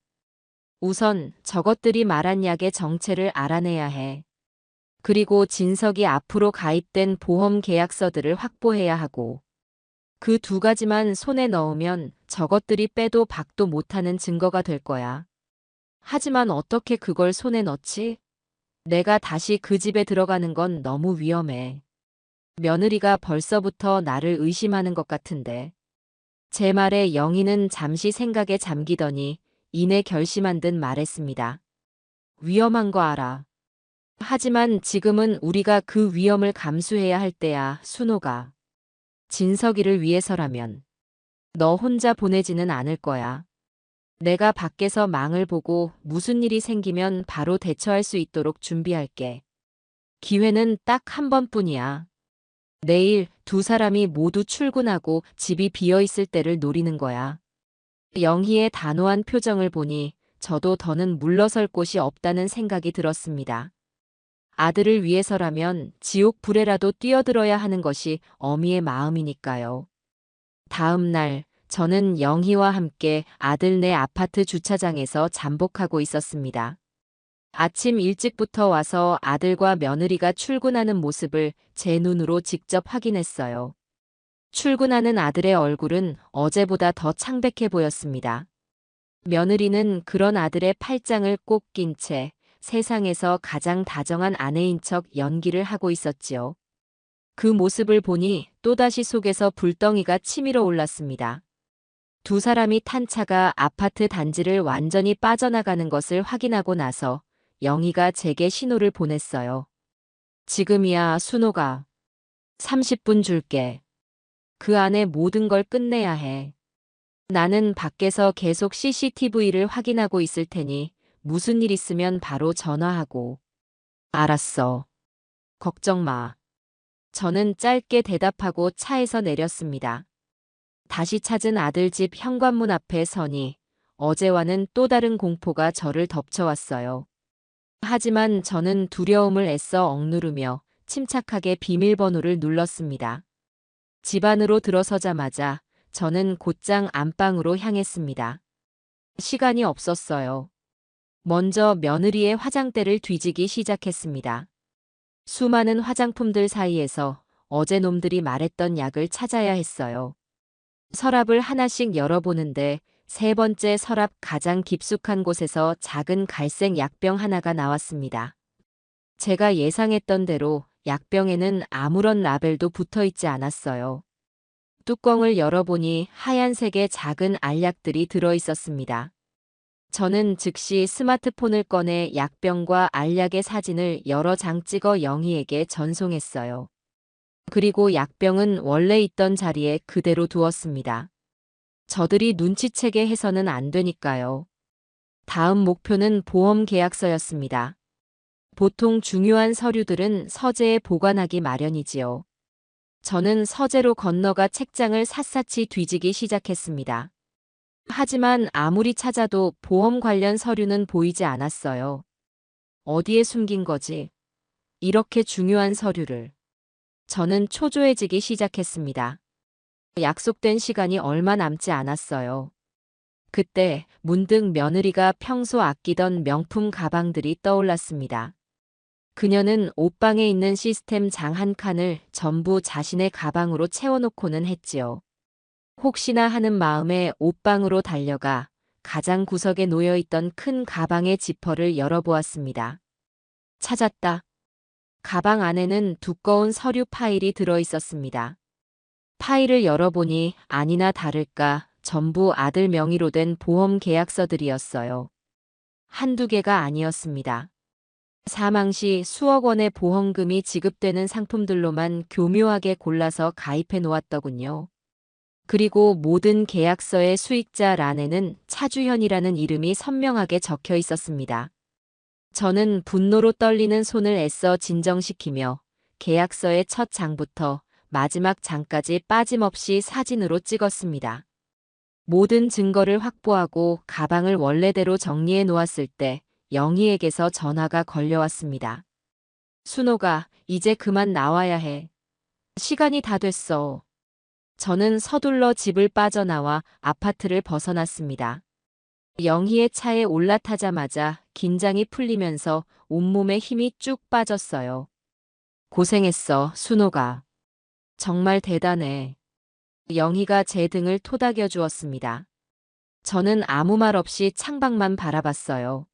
우선 저것들이 말한 약의 정체를 알아내야 해. 그리고 진석이 앞으로 가입된 보험 계약서들을 확보해야 하고. 그 두 가지만 손에 넣으면 저것들이 빼도 박도 못하는 증거가 될 거야. 하지만 어떻게 그걸 손에 넣지? 내가 다시 그 집에 들어가는 건 너무 위험해. 며느리가 벌써부터 나를 의심하는 것 같은데. 제 말에 영희는 잠시 생각에 잠기더니 이내 결심한 듯 말했습니다. 위험한 거 알아. 하지만 지금은 우리가 그 위험을 감수해야 할 때야, 순호가. 진석이를 위해서라면 너 혼자 보내지는 않을 거야. 내가 밖에서 망을 보고 무슨 일이 생기면 바로 대처할 수 있도록 준비할게. 기회는 딱 한 번뿐이야. 내일 두 사람이 모두 출근하고 집이 비어 있을 때를 노리는 거야. 영희의 단호한 표정을 보니 저도 더는 물러설 곳이 없다는 생각이 들었습니다. 아들을 위해서라면 지옥 불에라도 뛰어들어야 하는 것이 어미의 마음이니까요. 다음 날 저는 영희와 함께 아들네 아파트 주차장에서 잠복하고 있었습니다. 아침 일찍부터 와서 아들과 며느리가 출근하는 모습을 제 눈으로 직접 확인했어요. 출근하는 아들의 얼굴은 어제보다 더 창백해 보였습니다. 며느리는 그런 아들의 팔짱을 꼭 낀 채 세상에서 가장 다정한 아내인 척 연기를 하고 있었지요. 그 모습을 보니 또다시 속에서 불덩이가 치밀어 올랐습니다. 두 사람이 탄 차가 아파트 단지를 완전히 빠져나가는 것을 확인하고 나서 영희가 제게 신호를 보냈어요. 지금이야, 순호가. 30분 줄게. 그 안에 모든 걸 끝내야 해. 나는 밖에서 계속 CCTV를 확인하고 있을 테니 무슨 일 있으면 바로 전화하고. 알았어. 걱정 마. 저는 짧게 대답하고 차에서 내렸습니다. 다시 찾은 아들 집 현관문 앞에 서니 어제와는 또 다른 공포가 저를 덮쳐왔어요. 하지만 저는 두려움을 애써 억누르며 침착하게 비밀번호를 눌렀습니다. 집 안으로 들어서자마자 저는 곧장 안방으로 향했습니다. 시간이 없었어요. 먼저 며느리의 화장대를 뒤지기 시작했습니다. 수많은 화장품들 사이에서 어제 놈들이 말했던 약을 찾아야 했어요. 서랍을 하나씩 열어보는데 세 번째 서랍 가장 깊숙한 곳에서 작은 갈색 약병 하나가 나왔습니다. 제가 예상했던 대로 약병에는 아무런 라벨도 붙어 있지 않았어요. 뚜껑을 열어보니 하얀색의 작은 알약들이 들어 있었습니다. 저는 즉시 스마트폰을 꺼내 약병과 알약의 사진을 여러 장 찍어 영희에게 전송했어요. 그리고 약병은 원래 있던 자리에 그대로 두었습니다. 저들이 눈치채게 해서는 안 되니까요. 다음 목표는 보험 계약서였습니다. 보통 중요한 서류들은 서재에 보관하기 마련이지요. 저는 서재로 건너가 책장을 샅샅이 뒤지기 시작했습니다. 하지만 아무리 찾아도 보험 관련 서류는 보이지 않았어요. 어디에 숨긴 거지? 이렇게 중요한 서류를. 저는 초조해지기 시작했습니다. 약속된 시간이 얼마 남지 않았어요. 그때 문득 며느리가 평소 아끼던 명품 가방들이 떠올랐습니다. 그녀는 옷방에 있는 시스템 장 한 칸을 전부 자신의 가방으로 채워놓고는 했지요. 혹시나 하는 마음에 옷방으로 달려가 가장 구석에 놓여있던 큰 가방의 지퍼를 열어보았습니다. 찾았다. 가방 안에는 두꺼운 서류 파일이 들어있었습니다. 파일을 열어보니 아니나 다를까 전부 아들 명의로 된 보험 계약서들이었어요. 한두 개가 아니었습니다. 사망 시 수억 원의 보험금이 지급되는 상품들로만 교묘하게 골라서 가입해 놓았더군요. 그리고 모든 계약서의 수익자 란에는 차주현이라는 이름이 선명하게 적혀 있었습니다. 저는 분노로 떨리는 손을 애써 진정시키며 계약서의 첫 장부터 마지막 장까지 빠짐없이 사진으로 찍었습니다. 모든 증거를 확보하고 가방을 원래대로 정리해 놓았을 때 영희에게서 전화가 걸려왔습니다. 순호가 이제 그만 나와야 해. 시간이 다 됐어. 저는 서둘러 집을 빠져나와 아파트를 벗어났습니다. 영희의 차에 올라타자마자 긴장이 풀리면서 온몸에 힘이 쭉 빠졌어요. 고생했어, 순호가. 정말 대단해. 영희가 제 등을 토닥여 주었습니다. 저는 아무 말 없이 창밖만 바라봤어요.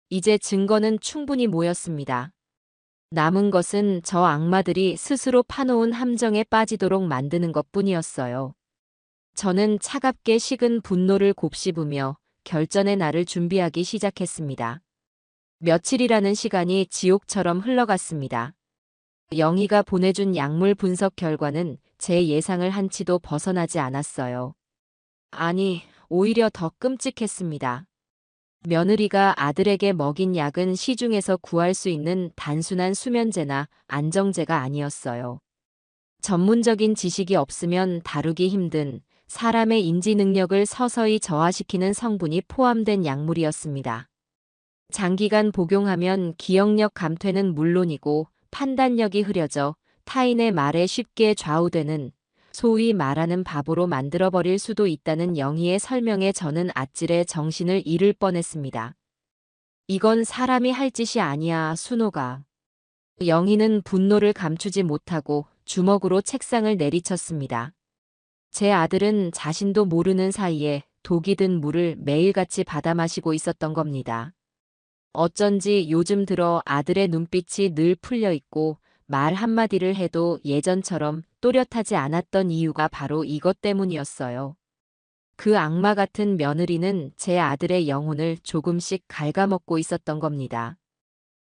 이제 증거는 충분히 모였습니다. 남은 것은 저 악마들이 스스로 파놓은 함정에 빠지도록 만드는 것뿐이었어요. 저는 차갑게 식은 분노를 곱씹으며 결전의 날을 준비하기 시작했습니다. 며칠이라는 시간이 지옥처럼 흘러갔습니다. 영희가 보내준 약물 분석 결과는 제 예상을 한치도 벗어나지 않았어요. 아니, 오히려 더 끔찍했습니다. 며느리가 아들에게 먹인 약은 시중에서 구할 수 있는 단순한 수면제나 안정제가 아니었어요. 전문적인 지식이 없으면 다루기 힘든 사람의 인지 능력을 서서히 저하시키는 성분이 포함된 약물이었습니다. 장기간 복용하면 기억력 감퇴는 물론이고 판단력이 흐려져 타인의 말에 쉽게 좌우되는 소위 말하는 바보로 만들어버릴 수도 있다는 영희의 설명에 저는 아찔해 정신을 잃을 뻔했습니다. 이건 사람이 할 짓이 아니야, 순호가. 영희는 분노를 감추지 못하고 주먹으로 책상을 내리쳤습니다. 제 아들은 자신도 모르는 사이에 독이 든 물을 매일같이 받아 마시고 있었던 겁니다. 어쩐지 요즘 들어 아들의 눈빛이 늘 풀려 있고 말 한마디를 해도 예전처럼 또렷하지 않았던 이유가 바로 이것 때문이었어요. 그 악마 같은 며느리는 제 아들의 영혼을 조금씩 갉아먹고 있었던 겁니다.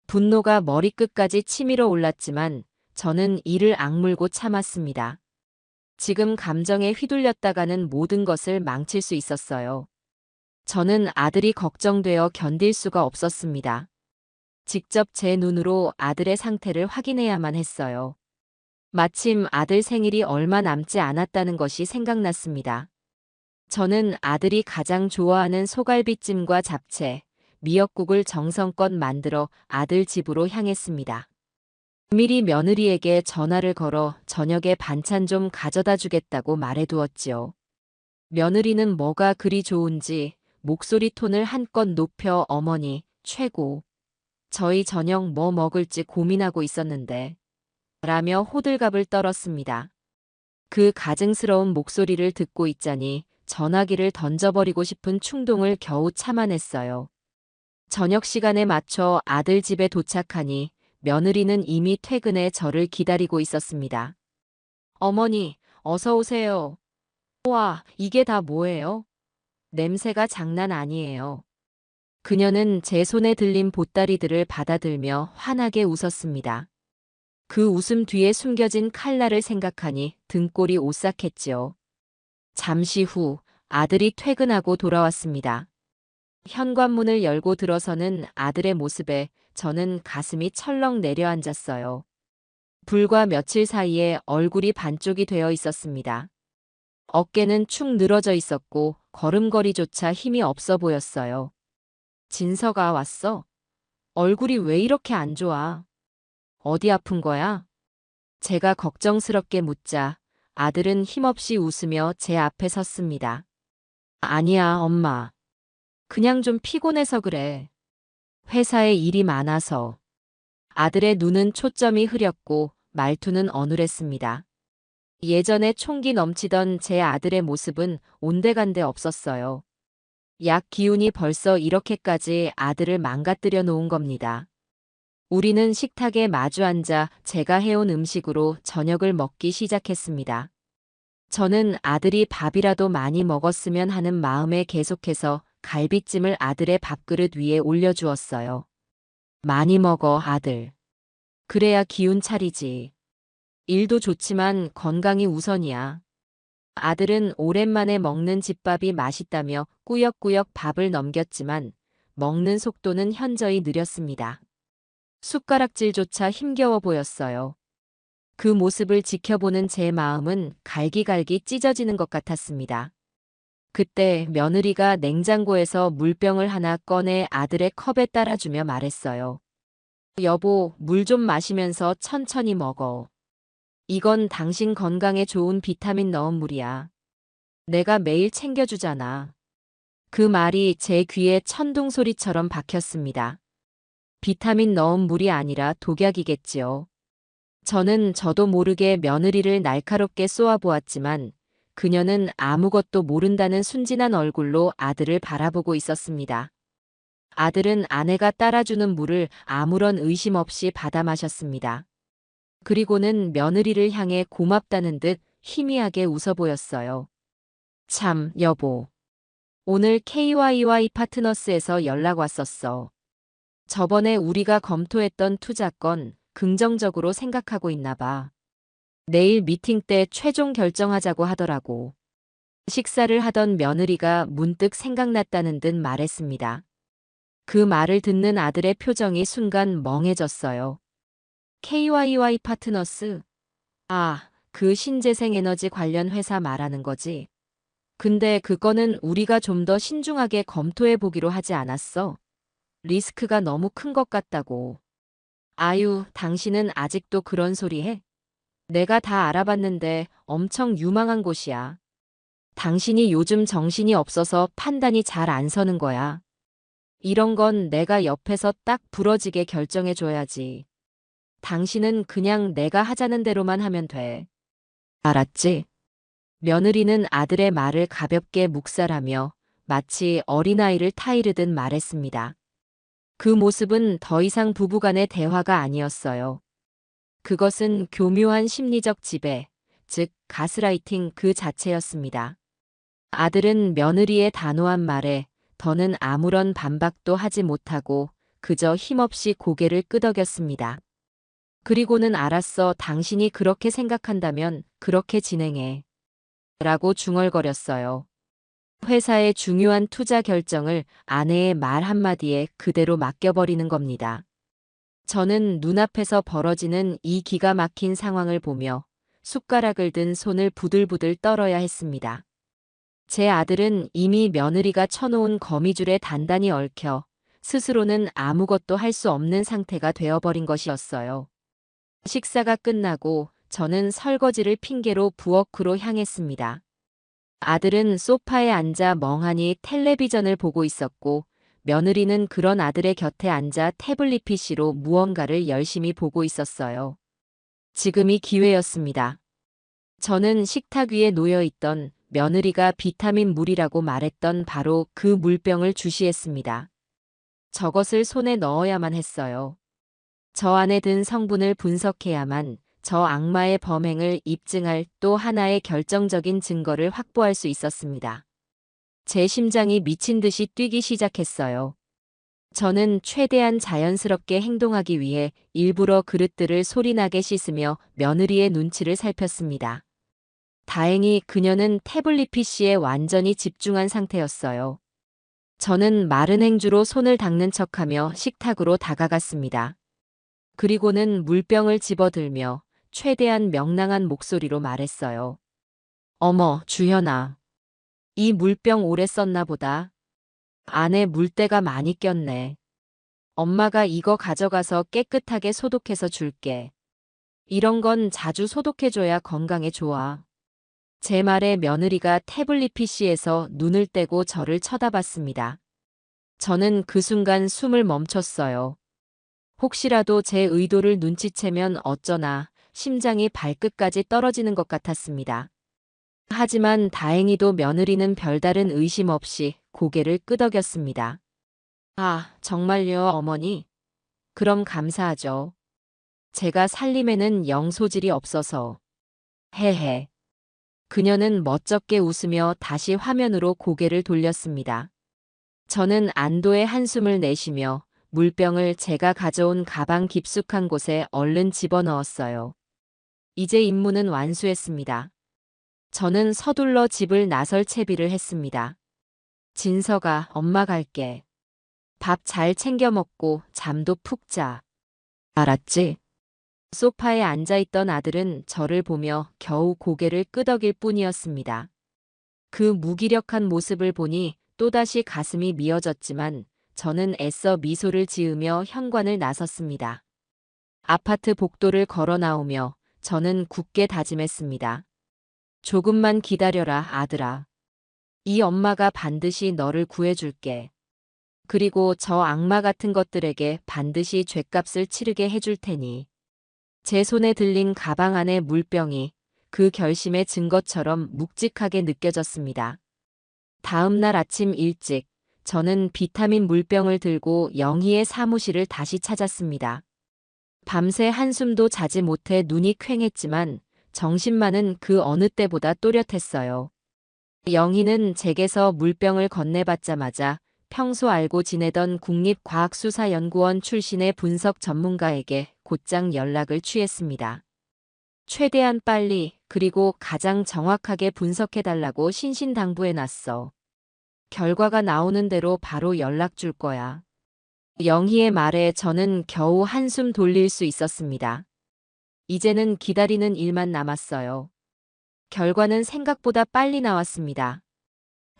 분노가 머리끝까지 치밀어 올랐지만 저는 이를 악물고 참았습니다. 지금 감정에 휘둘렸다가는 모든 것을 망칠 수 있었어요. 저는 아들이 걱정되어 견딜 수가 없었습니다. 직접 제 눈으로 아들의 상태를 확인해야만 했어요. 마침 아들 생일이 얼마 남지 않았다는 것이 생각났습니다. 저는 아들이 가장 좋아하는 소갈비찜과 잡채, 미역국을 정성껏 만들어 아들 집으로 향했습니다. 미리 며느리에게 전화를 걸어 저녁에 반찬 좀 가져다 주겠다고 말해두었지요. 며느리는 뭐가 그리 좋은지 목소리 톤을 한껏 높여 어머니, 최고. 저희 저녁 뭐 먹을지 고민하고 있었는데. 라며 호들갑을 떨었습니다. 그 가증스러운 목소리를 듣고 있자니 전화기를 던져버리고 싶은 충동을 겨우 참아냈어요. 저녁 시간에 맞춰 아들 집에 도착하니 며느리는 이미 퇴근해 저를 기다리고 있었습니다. 어머니, 어서 오세요. 와, 이게 다 뭐예요? 냄새가 장난 아니에요. 그녀는 제 손에 들린 보따리들을 받아들며 환하게 웃었습니다. 그 웃음 뒤에 숨겨진 칼날을 생각하니 등골이 오싹했지요. 잠시 후 아들이 퇴근하고 돌아왔습니다. 현관문을 열고 들어서는 아들의 모습에 저는 가슴이 철렁 내려앉았어요. 불과 며칠 사이에 얼굴이 반쪽이 되어 있었습니다. 어깨는 축 늘어져 있었고 걸음걸이조차 힘이 없어 보였어요. 진서가 왔어? 얼굴이 왜 이렇게 안 좋아? 어디 아픈 거야? 제가 걱정스럽게 묻자 아들은 힘없이 웃으며 제 앞에 섰습니다. 아니야, 엄마. 그냥 좀 피곤해서 그래. 회사에 일이 많아서. 아들의 눈은 초점이 흐렸고 말투는 어눌했습니다. 예전에 총기 넘치던 제 아들의 모습은 온데간데 없었어요. 약 기운이 벌써 이렇게까지 아들을 망가뜨려 놓은 겁니다. 우리는 식탁에 마주 앉아 제가 해온 음식으로 저녁을 먹기 시작했습니다. 저는 아들이 밥이라도 많이 먹었으면 하는 마음에 계속해서 갈비찜을 아들의 밥그릇 위에 올려주었어요. 많이 먹어, 아들. 그래야 기운 차리지. 일도 좋지만 건강이 우선이야. 아들은 오랜만에 먹는 집밥이 맛있다며 꾸역꾸역 밥을 넘겼지만 먹는 속도는 현저히 느렸습니다. 숟가락질조차 힘겨워 보였어요. 그 모습을 지켜보는 제 마음은 갈기갈기 찢어지는 것 같았습니다. 그때 며느리가 냉장고에서 물병을 하나 꺼내 아들의 컵에 따라주며 말했어요. 여보, 물 좀 마시면서 천천히 먹어. 이건 당신 건강에 좋은 비타민 넣은 물이야. 내가 매일 챙겨주잖아. 그 말이 제 귀에 천둥 소리처럼 박혔습니다. 비타민 넣은 물이 아니라 독약이겠지요. 저도 모르게 며느리를 날카롭게 쏘아보았지만 그녀는 아무것도 모른다는 순진한 얼굴로 아들을 바라보고 있었습니다. 아들은 아내가 따라주는 물을 아무런 의심 없이 받아 마셨습니다. 그리고는 며느리를 향해 고맙다는 듯 희미하게 웃어 보였어요. 참, 여보. 오늘 KYY 파트너스에서 연락 왔었어. 저번에 우리가 검토했던 투자건 긍정적으로 생각하고 있나 봐. 내일 미팅 때 최종 결정하자고 하더라고. 식사를 하던 며느리가 문득 생각났다는 듯 말했습니다. 그 말을 듣는 아들의 표정이 순간 멍해졌어요. KYY 파트너스? 아, 그 신재생 에너지 관련 회사 말하는 거지. 근데 그거는 우리가 좀 더 신중하게 검토해 보기로 하지 않았어? 리스크가 너무 큰 것 같다고. 아유, 당신은 아직도 그런 소리 해? 내가 다 알아봤는데 엄청 유망한 곳이야. 당신이 요즘 정신이 없어서 판단이 잘 안 서는 거야. 이런 건 내가 옆에서 딱 부러지게 결정해 줘야지. 당신은 그냥 내가 하자는 대로만 하면 돼. 알았지? 며느리는 아들의 말을 가볍게 묵살하며 마치 어린아이를 타이르듯 말했습니다. 그 모습은 더 이상 부부간의 대화가 아니었어요. 그것은 교묘한 심리적 지배, 즉 가스라이팅 그 자체였습니다. 아들은 며느리의 단호한 말에 더는 아무런 반박도 하지 못하고 그저 힘없이 고개를 끄덕였습니다. 그리고는 알았어, 당신이 그렇게 생각한다면 그렇게 진행해. 라고 중얼거렸어요. 회사의 중요한 투자 결정을 아내의 말 한마디에 그대로 맡겨버리는 겁니다. 저는 눈앞에서 벌어지는 이 기가 막힌 상황을 보며 숟가락을 든 손을 부들부들 떨어야 했습니다. 제 아들은 이미 며느리가 쳐놓은 거미줄에 단단히 얽혀 스스로는 아무것도 할 수 없는 상태가 되어버린 것이었어요. 식사가 끝나고 저는 설거지를 핑계로 부엌으로 향했습니다. 아들은 소파에 앉아 멍하니 텔레비전을 보고 있었고 며느리는 그런 아들의 곁에 앉아 태블릿 PC로 무언가를 열심히 보고 있었어요. 지금이 기회였습니다. 저는 식탁 위에 놓여있던 며느리가 비타민 물이라고 말했던 바로 그 물병을 주시했습니다. 저것을 손에 넣어야만 했어요. 저 안에 든 성분을 분석해야만 저 악마의 범행을 입증할 또 하나의 결정적인 증거를 확보할 수 있었습니다. 제 심장이 미친 듯이 뛰기 시작했어요. 저는 최대한 자연스럽게 행동하기 위해 일부러 그릇들을 소리나게 씻으며 며느리의 눈치를 살폈습니다. 다행히 그녀는 태블릿 PC에 완전히 집중한 상태였어요. 저는 마른 행주로 손을 닦는 척하며 식탁으로 다가갔습니다. 그리고는 물병을 집어들며 최대한 명랑한 목소리로 말했어요. 어머, 주현아. 이 물병 오래 썼나 보다. 안에 물때가 많이 꼈네. 엄마가 이거 가져가서 깨끗하게 소독해서 줄게. 이런 건 자주 소독해줘야 건강에 좋아. 제 말에 며느리가 태블릿 PC에서 눈을 떼고 저를 쳐다봤습니다. 저는 그 순간 숨을 멈췄어요. 혹시라도 제 의도를 눈치채면 어쩌나 심장이 발끝까지 떨어지는 것 같았습니다. 하지만 다행히도 며느리는 별다른 의심 없이 고개를 끄덕였습니다. 아, 정말요, 어머니? 그럼 감사하죠. 제가 살림에는 영 소질이 없어서. 헤헤. 그녀는 멋쩍게 웃으며 다시 화면으로 고개를 돌렸습니다. 저는 안도의 한숨을 내쉬며 물병을 제가 가져온 가방 깊숙한 곳에 얼른 집어넣었어요. 이제 임무는 완수했습니다. 저는 서둘러 집을 나설 채비를 했습니다. 진서가, 엄마 갈게. 밥 잘 챙겨 먹고 잠도 푹 자. 알았지? 소파에 앉아있던 아들은 저를 보며 겨우 고개를 끄덕일 뿐이었습니다. 그 무기력한 모습을 보니 또다시 가슴이 미어졌지만 저는 애써 미소를 지으며 현관을 나섰습니다. 아파트 복도를 걸어 나오며 저는 굳게 다짐했습니다. 조금만 기다려라, 아들아. 이 엄마가 반드시 너를 구해줄게. 그리고 저 악마 같은 것들에게 반드시 죗값을 치르게 해줄 테니. 제 손에 들린 가방 안의 물병이 그 결심의 증거처럼 묵직하게 느껴졌습니다. 다음 날 아침 일찍 저는 비타민 물병을 들고 영희의 사무실을 다시 찾았습니다. 밤새 한숨도 자지 못해 눈이 퀭했지만 정신만은 그 어느 때보다 또렷했어요. 영희는 제게서 물병을 건네받자마자 평소 알고 지내던 국립과학수사연구원 출신의 분석 전문가에게 곧장 연락을 취했습니다. 최대한 빨리 그리고 가장 정확하게 분석해달라고 신신당부해놨어. 결과가 나오는 대로 바로 연락 줄 거야. 영희의 말에 저는 겨우 한숨 돌릴 수 있었습니다. 이제는 기다리는 일만 남았어요. 결과는 생각보다 빨리 나왔습니다.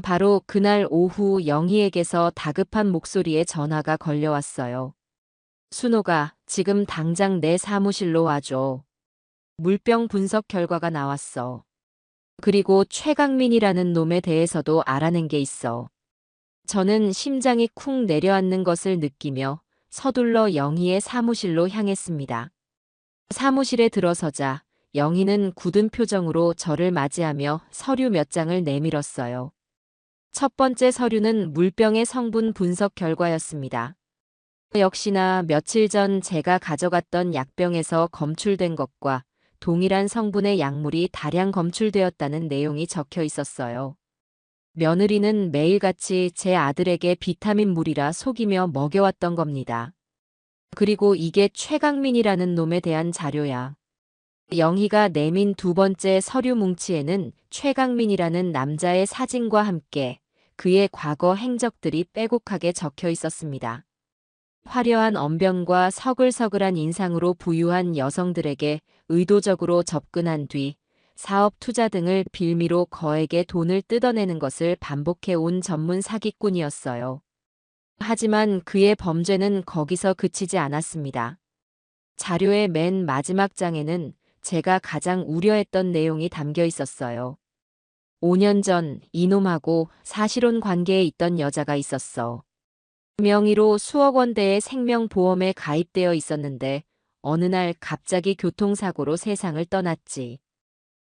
바로 그날 오후 영희에게서 다급한 목소리에 전화가 걸려왔어요. 순호가 지금 당장 내 사무실로 와줘. 물병 분석 결과가 나왔어. 그리고 최강민이라는 놈에 대해서도 알아낸 게 있어. 저는 심장이 쿵 내려앉는 것을 느끼며 서둘러 영희의 사무실로 향했습니다. 사무실에 들어서자 영희는 굳은 표정으로 저를 맞이하며 서류 몇 장을 내밀었어요. 첫 번째 서류는 물병의 성분 분석 결과였습니다. 역시나 며칠 전 제가 가져갔던 약병에서 검출된 것과 동일한 성분의 약물이 다량 검출되었다는 내용이 적혀 있었어요. 며느리는 매일같이 제 아들에게 비타민 물이라 속이며 먹여왔던 겁니다. 그리고 이게 최강민이라는 놈에 대한 자료야. 영희가 내민 두 번째 서류 뭉치에는 최강민이라는 남자의 사진과 함께 그의 과거 행적들이 빼곡하게 적혀 있었습니다. 화려한 언변과 서글서글한 인상으로 부유한 여성들에게 의도적으로 접근한 뒤 사업 투자 등을 빌미로 거액의 돈을 뜯어내는 것을 반복해온 전문 사기꾼이었어요. 하지만 그의 범죄는 거기서 그치지 않았습니다. 자료의 맨 마지막 장에는 제가 가장 우려했던 내용이 담겨 있었어요. 5년 전 이놈하고 사실혼 관계에 있던 여자가 있었어. 명의로 수억 원대의 생명보험에 가입되어 있었는데 어느 날 갑자기 교통사고로 세상을 떠났지.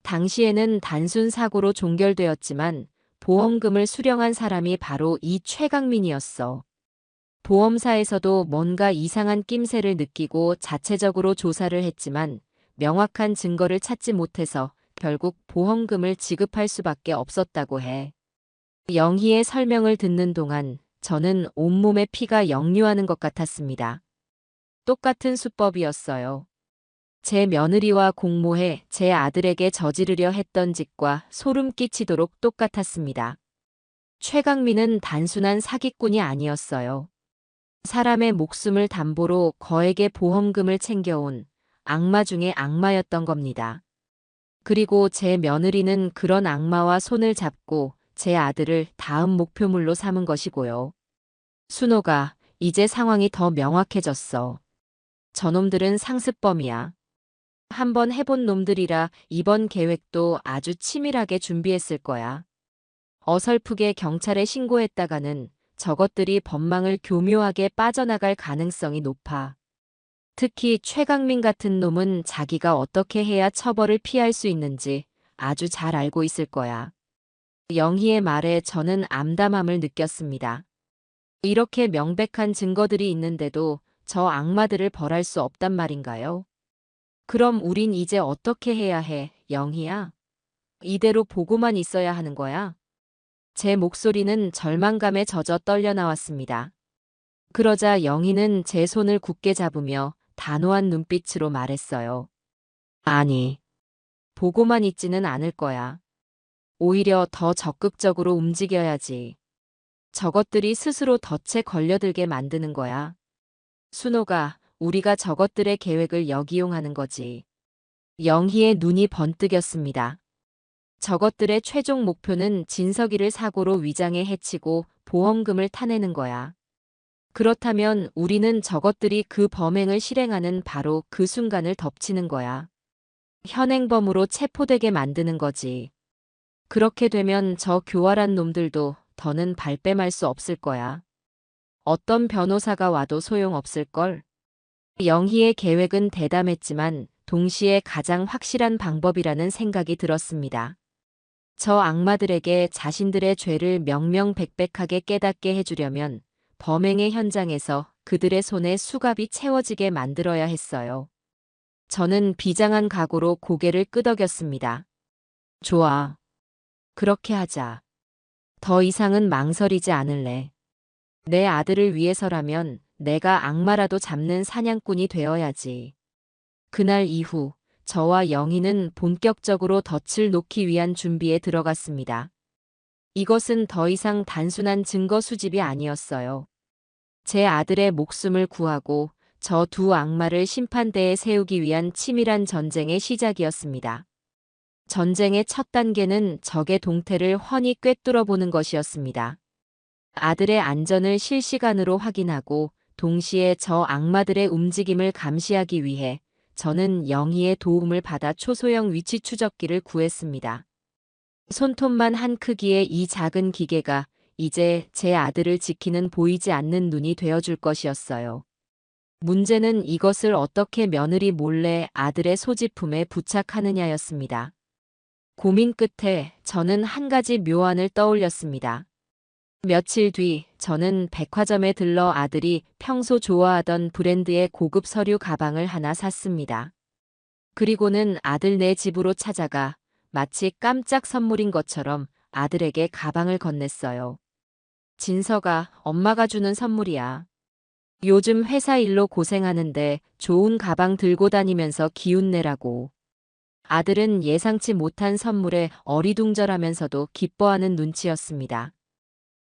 당시에는 단순 사고로 종결되었지만 보험금을 수령한 사람이 바로 이 최강민이었어. 보험사에서도 뭔가 이상한 낌새를 느끼고 자체적으로 조사를 했지만 명확한 증거를 찾지 못해서 결국 보험금을 지급할 수밖에 없었다고 해. 영희의 설명을 듣는 동안 저는 온몸에 피가 역류하는 것 같았습니다. 똑같은 수법이었어요. 제 며느리와 공모해 제 아들에게 저지르려 했던 짓과 소름 끼치도록 똑같았습니다. 최강민은 단순한 사기꾼이 아니었어요. 사람의 목숨을 담보로 거액의 보험금을 챙겨온 악마 중의 악마였던 겁니다. 그리고 제 며느리는 그런 악마와 손을 잡고 제 아들을 다음 목표물로 삼은 것이고요. 순호가 이제 상황이 더 명확해졌어. 저놈들은 상습범이야. 한번 해본 놈들이라 이번 계획도 아주 치밀하게 준비했을 거야. 어설프게 경찰에 신고했다가는 저것들이 법망을 교묘하게 빠져나갈 가능성이 높아. 특히 최강민 같은 놈은 자기가 어떻게 해야 처벌을 피할 수 있는지 아주 잘 알고 있을 거야. 영희의 말에 저는 암담함을 느꼈습니다. 이렇게 명백한 증거들이 있는데도 저 악마들을 벌할 수 없단 말인가요? 그럼 우린 이제 어떻게 해야 해, 영희야? 이대로 보고만 있어야 하는 거야? 제 목소리는 절망감에 젖어 떨려 나왔습니다. 그러자 영희는 제 손을 굳게 잡으며 단호한 눈빛으로 말했어요. 아니, 보고만 있지는 않을 거야. 오히려 더 적극적으로 움직여야지. 저것들이 스스로 덫에 걸려들게 만드는 거야. 순호가 우리가 저것들의 계획을 역이용하는 거지. 영희의 눈이 번뜩였습니다. 저것들의 최종 목표는 진석이를 사고로 위장해 해치고 보험금을 타내는 거야. 그렇다면 우리는 저것들이 그 범행을 실행하는 바로 그 순간을 덮치는 거야. 현행범으로 체포되게 만드는 거지. 그렇게 되면 저 교활한 놈들도 더는 발뺌할 수 없을 거야. 어떤 변호사가 와도 소용없을걸. 영희의 계획은 대담했지만 동시에 가장 확실한 방법이라는 생각이 들었습니다. 저 악마들에게 자신들의 죄를 명명백백하게 깨닫게 해주려면 범행의 현장에서 그들의 손에 수갑이 채워지게 만들어야 했어요. 저는 비장한 각오로 고개를 끄덕였습니다. 좋아. 그렇게 하자. 더 이상은 망설이지 않을래. 내 아들을 위해서라면 내가 악마라도 잡는 사냥꾼이 되어야지. 그날 이후 저와 영희는 본격적으로 덫을 놓기 위한 준비에 들어갔습니다. 이것은 더 이상 단순한 증거 수집이 아니었어요. 제 아들의 목숨을 구하고 저 두 악마를 심판대에 세우기 위한 치밀한 전쟁의 시작이었습니다. 전쟁의 첫 단계는 적의 동태를 훤히 꿰뚫어 보는 것이었습니다. 아들의 안전을 실시간으로 확인하고 동시에 저 악마들의 움직임을 감시하기 위해 저는 영희의 도움을 받아 초소형 위치 추적기를 구했습니다. 손톱만 한 크기의 이 작은 기계가 이제 제 아들을 지키는 보이지 않는 눈이 되어줄 것이었어요. 문제는 이것을 어떻게 며느리 몰래 아들의 소지품에 부착하느냐였습니다. 고민 끝에 저는 한 가지 묘안을 떠올렸습니다. 며칠 뒤 저는 백화점에 들러 아들이 평소 좋아하던 브랜드의 고급 서류 가방을 하나 샀습니다. 그리고는 아들네 집으로 찾아가 마치 깜짝 선물인 것처럼 아들에게 가방을 건넸어요. 진서가 엄마가 주는 선물이야. 요즘 회사 일로 고생하는데 좋은 가방 들고 다니면서 기운 내라고. 아들은 예상치 못한 선물에 어리둥절하면서도 기뻐하는 눈치였습니다.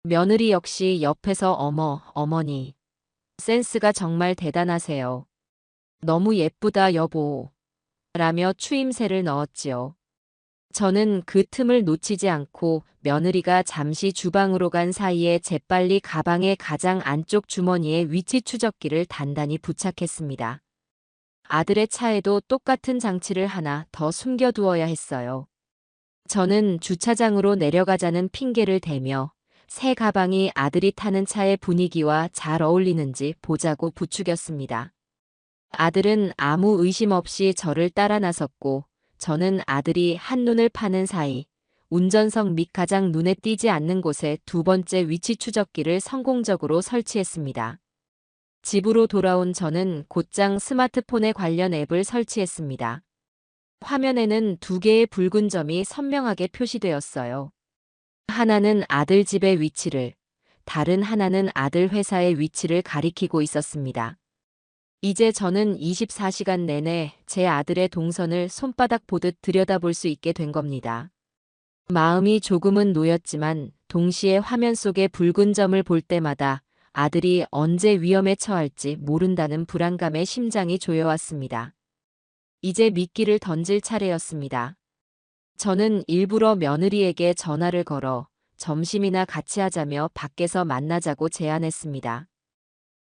며느리 역시 옆에서 어머니. 센스가 정말 대단하세요. 너무 예쁘다 여보. 라며 추임새를 넣었지요. 저는 그 틈을 놓치지 않고 며느리가 잠시 주방으로 간 사이에 재빨리 가방의 가장 안쪽 주머니에 위치 추적기를 단단히 부착했습니다. 아들의 차에도 똑같은 장치를 하나 더 숨겨두어야 했어요. 저는 주차장으로 내려가자는 핑계를 대며 새 가방이 아들이 타는 차의 분위기와 잘 어울리는지 보자고 부추겼습니다. 아들은 아무 의심 없이 저를 따라 나섰고 저는 아들이 한눈을 파는 사이 운전석 및 가장 눈에 띄지 않는 곳에 두 번째 위치 추적기를 성공적으로 설치했습니다. 집으로 돌아온 저는 곧장 스마트폰에 관련 앱을 설치했습니다. 화면에는 두 개의 붉은 점이 선명하게 표시되었어요. 하나는 아들 집의 위치를, 다른 하나는 아들 회사의 위치를 가리키고 있었습니다. 이제 저는 24시간 내내 제 아들의 동선을 손바닥 보듯 들여다볼 수 있게 된 겁니다. 마음이 조금은 놓였지만 동시에 화면 속의 붉은 점을 볼 때마다 아들이 언제 위험에 처할지 모른다는 불안감에 심장이 조여왔습니다. 이제 미끼를 던질 차례였습니다. 저는 일부러 며느리에게 전화를 걸어 점심이나 같이 하자며 밖에서 만나자고 제안했습니다.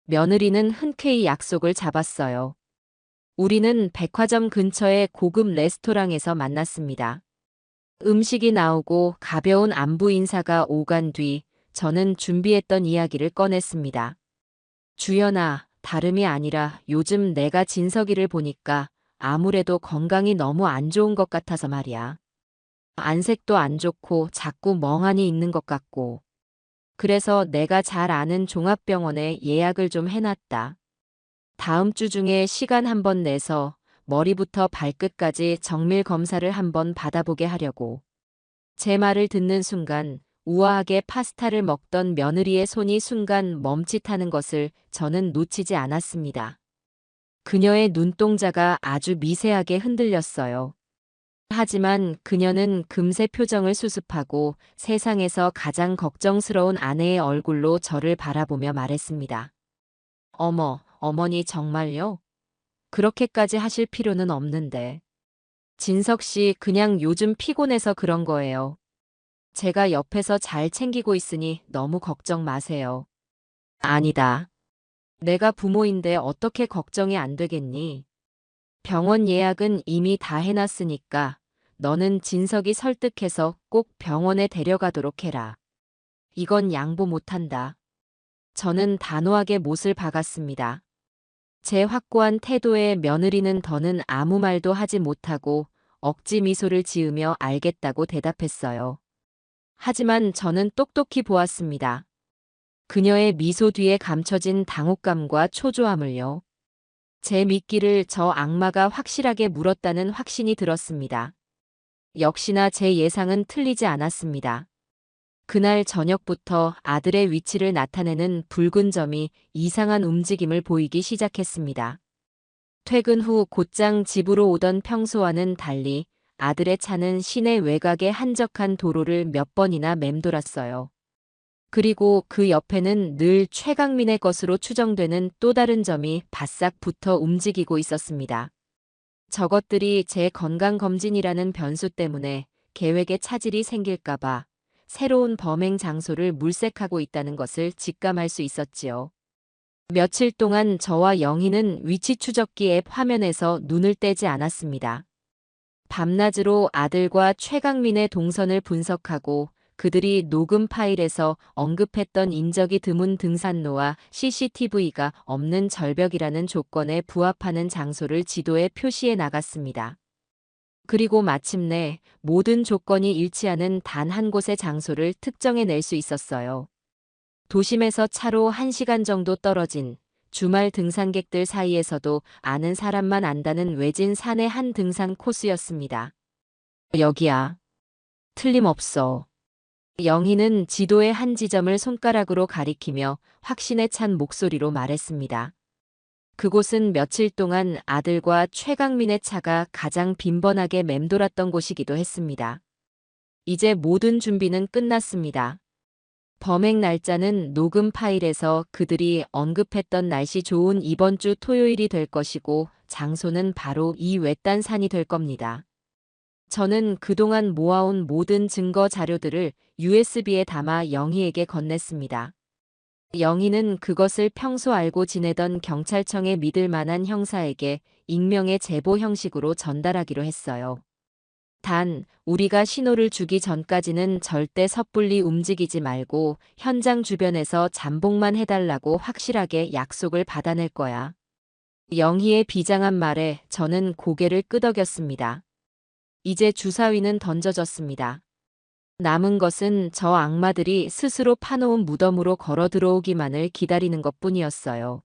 며느리는 흔쾌히 약속을 잡았어요. 우리는 백화점 근처의 고급 레스토랑에서 만났습니다. 음식이 나오고 가벼운 안부 인사가 오간 뒤 저는 준비했던 이야기를 꺼냈습니다. 주연아, 다름이 아니라 요즘 내가 진석이를 보니까 아무래도 건강이 너무 안 좋은 것 같아서 말이야. 안색도 안 좋고 자꾸 멍하니 있는 것 같고. 그래서 내가 잘 아는 종합병원에 예약을 좀 해놨다. 다음 주 중에 시간 한번 내서 머리부터 발끝까지 정밀 검사를 한번 받아보게 하려고. 제 말을 듣는 순간 우아하게 파스타를 먹던 며느리의 손이 순간 멈칫하는 것을 저는 놓치지 않았습니다. 그녀의 눈동자가 아주 미세하게 흔들렸어요. 하지만 그녀는 금세 표정을 수습하고 세상에서 가장 걱정스러운 아내의 얼굴로 저를 바라보며 말했습니다. 어머니 정말요? 그렇게까지 하실 필요는 없는데. 진석 씨 그냥 요즘 피곤해서 그런 거예요. 제가 옆에서 잘 챙기고 있으니 너무 걱정 마세요. 아니다. 내가 부모인데 어떻게 걱정이 안 되겠니? 병원 예약은 이미 다 해놨으니까 너는 진석이 설득해서 꼭 병원에 데려가도록 해라. 이건 양보 못한다. 저는 단호하게 못을 박았습니다. 제 확고한 태도에 며느리는 더는 아무 말도 하지 못하고 억지 미소를 지으며 알겠다고 대답했어요. 하지만 저는 똑똑히 보았습니다. 그녀의 미소 뒤에 감춰진 당혹감과 초조함을요. 제 미끼를 저 악마가 확실하게 물었다는 확신이 들었습니다. 역시나 제 예상은 틀리지 않았습니다. 그날 저녁부터 아들의 위치를 나타내는 붉은 점이 이상한 움직임을 보이기 시작했습니다. 퇴근 후 곧장 집으로 오던 평소와는 달리 아들의 차는 시내 외곽의 한적한 도로를 몇 번이나 맴돌았어요. 그리고 그 옆에는 늘 최강민의 것으로 추정되는 또 다른 점이 바싹 붙어 움직이고 있었습니다. 저것들이 제 건강검진이라는 변수 때문에 계획에 차질이 생길까봐 새로운 범행 장소를 물색하고 있다는 것을 직감할 수 있었지요. 며칠 동안 저와 영희는 위치 추적기 앱 화면에서 눈을 떼지 않았습니다. 밤낮으로 아들과 최강민의 동선을 분석하고 그들이 녹음 파일에서 언급했던 인적이 드문 등산로와 CCTV가 없는 절벽이라는 조건에 부합하는 장소를 지도에 표시해 나갔습니다. 그리고 마침내 모든 조건이 일치하는 단 한 곳의 장소를 특정해 낼 수 있었어요. 도심에서 차로 1시간 정도 떨어진 주말 등산객들 사이에서도 아는 사람만 안다는 외진 산의 한 등산 코스였습니다. 여기야. 틀림없어. 영희는 지도의 한 지점을 손가락으로 가리키며 확신에 찬 목소리로 말했습니다. 그곳은 며칠 동안 아들과 최강민의 차가 가장 빈번하게 맴돌았던 곳이기도 했습니다. 이제 모든 준비는 끝났습니다. 범행 날짜는 녹음 파일에서 그들이 언급했던 날씨 좋은 이번 주 토요일이 될 것이고 장소는 바로 이 외딴 산이 될 겁니다. 저는 그동안 모아온 모든 증거 자료들을 USB에 담아 영희에게 건넸습니다. 영희는 그것을 평소 알고 지내던 경찰청의 믿을 만한 형사에게 익명의 제보 형식으로 전달하기로 했어요. 단, 우리가 신호를 주기 전까지는 절대 섣불리 움직이지 말고 현장 주변에서 잠복만 해달라고 확실하게 약속을 받아낼 거야. 영희의 비장한 말에 저는 고개를 끄덕였습니다. 이제 주사위는 던져졌습니다. 남은 것은 저 악마들이 스스로 파놓은 무덤으로 걸어 들어오기만을 기다리는 것뿐이었어요.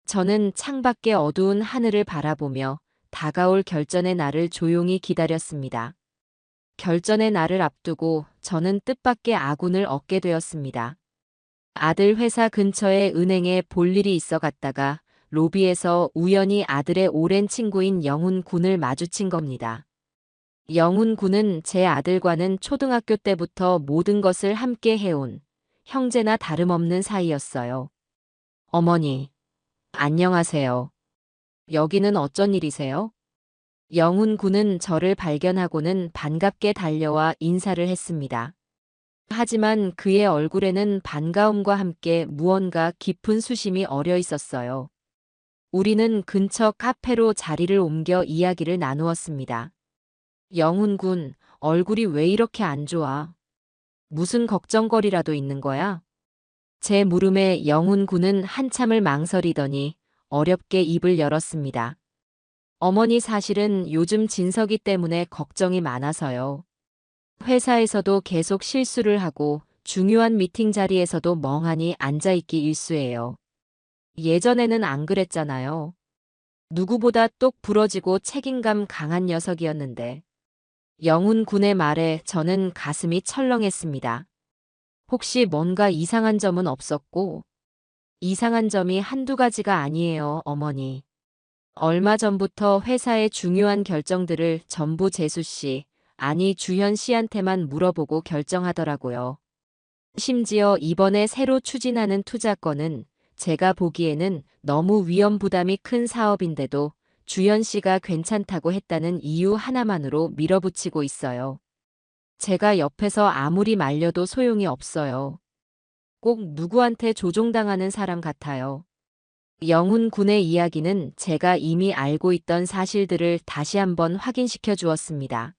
저는 창밖의 어두운 하늘을 바라보며 다가올 결전의 날을 조용히 기다렸습니다. 결전의 날을 앞두고 저는 뜻밖의 아군을 얻게 되었습니다. 아들 회사 근처의 은행에 볼 일이 있어 갔다가 로비에서 우연히 아들의 오랜 친구인 영훈 군을 마주친 겁니다. 영훈 군은 제 아들과는 초등학교 때부터 모든 것을 함께 해온 형제나 다름없는 사이였어요. 어머니, 안녕하세요. 여기는 어쩐 일이세요? 영훈 군은 저를 발견하고는 반갑게 달려와 인사를 했습니다. 하지만 그의 얼굴에는 반가움과 함께 무언가 깊은 수심이 어려 있었어요. 우리는 근처 카페로 자리를 옮겨 이야기를 나누었습니다. 영훈 군, 얼굴이 왜 이렇게 안 좋아? 무슨 걱정거리라도 있는 거야? 제 물음에 영훈 군은 한참을 망설이더니 어렵게 입을 열었습니다. 어머니 사실은 요즘 진석이 때문에 걱정이 많아서요. 회사에서도 계속 실수를 하고 중요한 미팅 자리에서도 멍하니 앉아있기 일쑤예요. 예전에는 안 그랬잖아요. 누구보다 똑 부러지고 책임감 강한 녀석이었는데. 영훈 군의 말에 저는 가슴이 철렁했습니다. 혹시 뭔가 이상한 점은 없었고? 이상한 점이 한두 가지가 아니에요, 어머니. 얼마 전부터 회사의 중요한 결정들을 전부 재수 씨, 아니 주현 씨한테만 물어보고 결정하더라고요. 심지어 이번에 새로 추진하는 투자건은 제가 보기에는 너무 위험 부담이 큰 사업인데도 주현 씨가 괜찮다고 했다는 이유 하나만으로 밀어붙이고 있어요. 제가 옆에서 아무리 말려도 소용이 없어요. 꼭 누구한테 조종당하는 사람 같아요. 영훈 군의 이야기는 제가 이미 알고 있던 사실들을 다시 한번 확인시켜 주었습니다.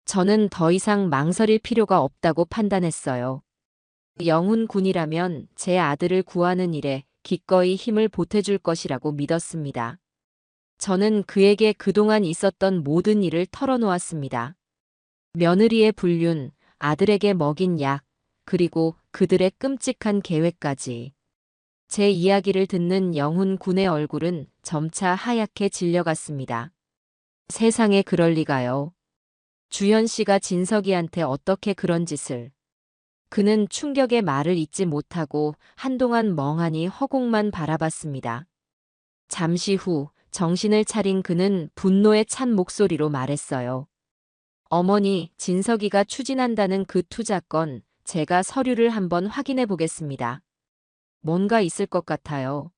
저는 더 이상 망설일 필요가 없다고 판단했어요. 영훈 군이라면 제 아들을 구하는 일에 기꺼이 힘을 보태줄 것이라고 믿었습니다. 저는 그에게 그동안 있었던 모든 일을 털어놓았습니다. 며느리의 불륜, 아들에게 먹인 약, 그리고 그들의 끔찍한 계획까지. 제 이야기를 듣는 영훈 군의 얼굴은 점차 하얗게 질려갔습니다. 세상에 그럴 리가요. 주현 씨가 진석이한테 어떻게 그런 짓을. 그는 충격의 말을 잇지 못하고 한동안 멍하니 허공만 바라봤습니다. 잠시 후 정신을 차린 그는 분노에 찬 목소리로 말했어요. 어머니, 진석이가 추진한다는 그 투자건, 제가 서류를 한번 확인해 보겠습니다. 뭔가 있을 것 같아요.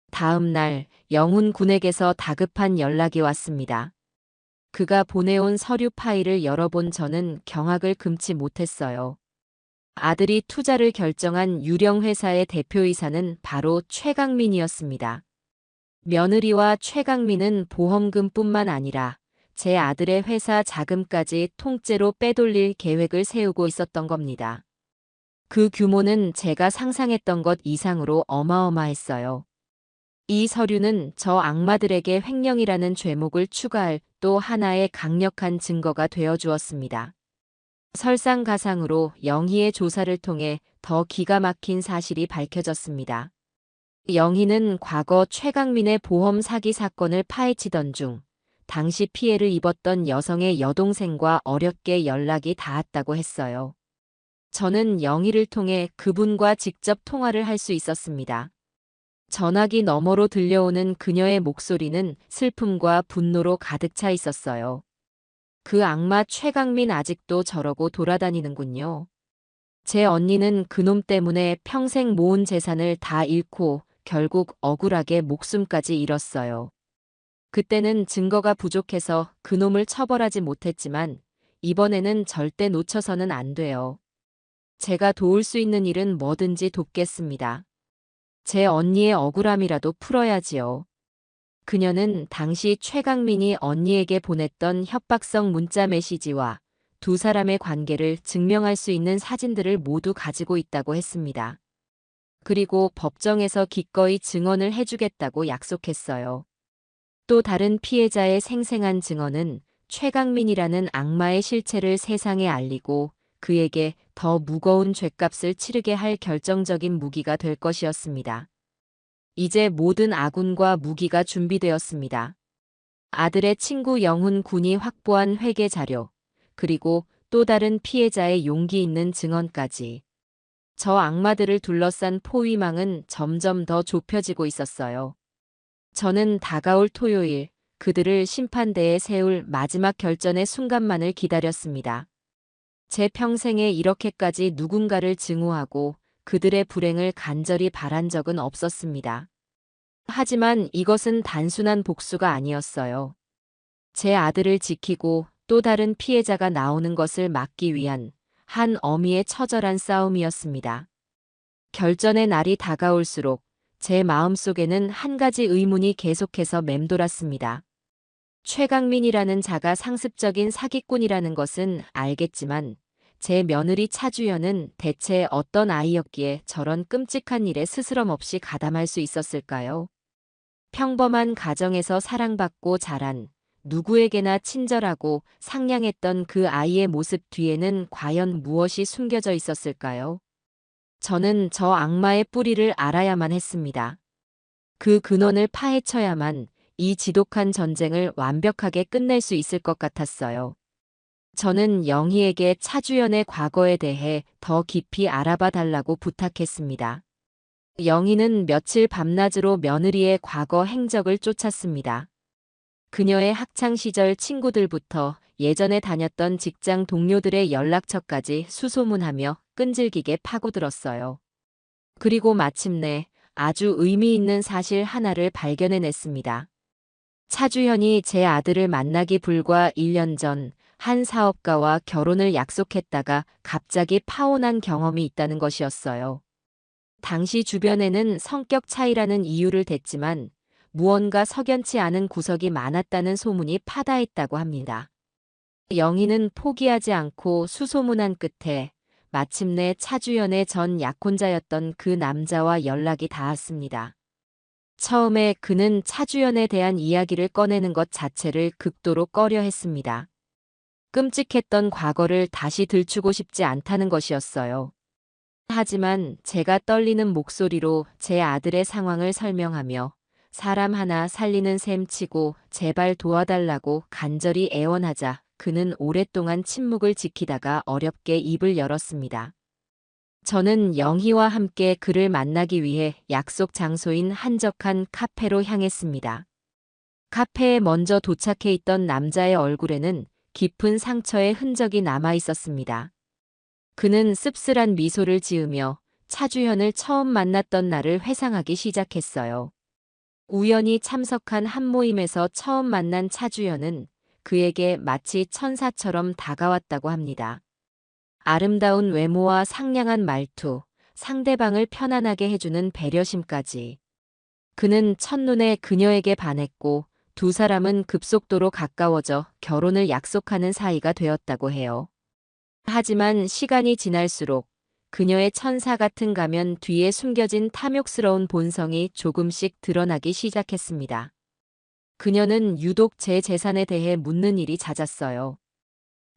다음 날 영훈 군에게서 다급한 연락이 왔습니다. 그가 보내온 서류 파일을 열어본 저는 경악을 금치 못했어요. 아들이 투자를 결정한 유령 회사의 대표이사는 바로 최강민이었습니다. 며느리와 최강민은 보험금뿐만 아니라 제 아들의 회사 자금까지 통째로 빼돌릴 계획을 세우고 있었던 겁니다. 그 규모는 제가 상상했던 것 이상으로 어마어마했어요. 이 서류는 저 악마들에게 횡령이라는 죄목을 추가할 또 하나의 강력한 증거가 되어 주었습니다. 설상가상으로 영희의 조사를 통해 더 기가 막힌 사실이 밝혀졌습니다. 영희는 과거 최강민의 보험 사기 사건을 파헤치던 중 당시 피해를 입었던 여성의 여동생과 어렵게 연락이 닿았다고 했어요. 저는 영희를 통해 그분과 직접 통화를 할 수 있었습니다. 전화기 너머로 들려오는 그녀의 목소리는 슬픔과 분노로 가득 차 있었어요. 그 악마 최강민 아직도 저러고 돌아다니는군요. 제 언니는 그놈 때문에 평생 모은 재산을 다 잃고 결국 억울하게 목숨까지 잃었어요. 그때는 증거가 부족해서 그놈을 처벌하지 못했지만 이번에는 절대 놓쳐서는 안 돼요. 제가 도울 수 있는 일은 뭐든지 돕겠습니다. 제 언니의 억울함이라도 풀어야지요. 그녀는 당시 최강민이 언니에게 보냈던 협박성 문자 메시지와 두 사람의 관계를 증명할 수 있는 사진들을 모두 가지고 있다고 했습니다. 그리고 법정에서 기꺼이 증언을 해주겠다고 약속했어요. 또 다른 피해자의 생생한 증언은 최강민이라는 악마의 실체를 세상에 알리고 그에게 더 무거운 죗값을 치르게 할 결정적인 무기가 될 것이었습니다. 이제 모든 아군과 무기가 준비되었습니다. 아들의 친구 영훈 군이 확보한 회계 자료, 그리고 또 다른 피해자의 용기 있는 증언까지. 저 악마들을 둘러싼 포위망은 점점 더 좁혀지고 있었어요. 저는 다가올 토요일, 그들을 심판대에 세울 마지막 결전의 순간만을 기다렸습니다. 제 평생에 이렇게까지 누군가를 증오하고 그들의 불행을 간절히 바란 적은 없었습니다. 하지만 이것은 단순한 복수가 아니었어요. 제 아들을 지키고 또 다른 피해자가 나오는 것을 막기 위한 한 어미의 처절한 싸움이었습니다. 결전의 날이 다가올수록 제 마음속에는 한 가지 의문이 계속해서 맴돌았습니다. 최강민이라는 자가 상습적인 사기꾼이라는 것은 알겠지만 제 며느리 차주연은 대체 어떤 아이였기에 저런 끔찍한 일에 스스럼 없이 가담할 수 있었을까요? 평범한 가정에서 사랑받고 자란 누구에게나 친절하고 상냥했던 그 아이의 모습 뒤에는 과연 무엇이 숨겨져 있었을까요? 저는 저 악마의 뿌리를 알아야만 했습니다. 그 근원을 파헤쳐야만 이 지독한 전쟁을 완벽하게 끝낼 수 있을 것 같았어요. 저는 영희에게 차주연의 과거에 대해 더 깊이 알아봐 달라고 부탁했습니다. 영희는 며칠 밤낮으로 며느리의 과거 행적을 쫓았습니다. 그녀의 학창시절 친구들부터 예전에 다녔던 직장 동료들의 연락처까지 수소문하며 끈질기게 파고들었어요. 그리고 마침내 아주 의미 있는 사실 하나를 발견해냈습니다. 차주현이 제 아들을 만나기 불과 1년 전 한 사업가와 결혼을 약속했다가 갑자기 파혼한 경험이 있다는 것이었어요. 당시 주변에는 성격 차이라는 이유를 댔지만 무언가 석연치 않은 구석이 많았다는 소문이 파다했다고 합니다. 영희는 포기하지 않고 수소문한 끝에 마침내 차주연의 전 약혼자였던 그 남자와 연락이 닿았습니다. 처음에 그는 차주연에 대한 이야기를 꺼내는 것 자체를 극도로 꺼려했습니다. 끔찍했던 과거를 다시 들추고 싶지 않다는 것이었어요. 하지만 제가 떨리는 목소리로 제 아들의 상황을 설명하며 사람 하나 살리는 셈 치고 제발 도와달라고 간절히 애원하자 그는 오랫동안 침묵을 지키다가 어렵게 입을 열었습니다. 저는 영희와 함께 그를 만나기 위해 약속 장소인 한적한 카페로 향했습니다. 카페에 먼저 도착해 있던 남자의 얼굴에는 깊은 상처의 흔적이 남아 있었습니다. 그는 씁쓸한 미소를 지으며 차주현을 처음 만났던 날을 회상하기 시작했어요. 우연히 참석한 한 모임에서 처음 만난 차주현은 그에게 마치 천사처럼 다가왔다고 합니다. 아름다운 외모와 상냥한 말투, 상대방을 편안하게 해주는 배려심까지. 그는 첫눈에 그녀에게 반했고 두 사람은 급속도로 가까워져 결혼을 약속하는 사이가 되었다고 해요. 하지만 시간이 지날수록 그녀의 천사 같은 가면 뒤에 숨겨진 탐욕스러운 본성이 조금씩 드러나기 시작했습니다. 그녀는 유독 제 재산에 대해 묻는 일이 잦았어요.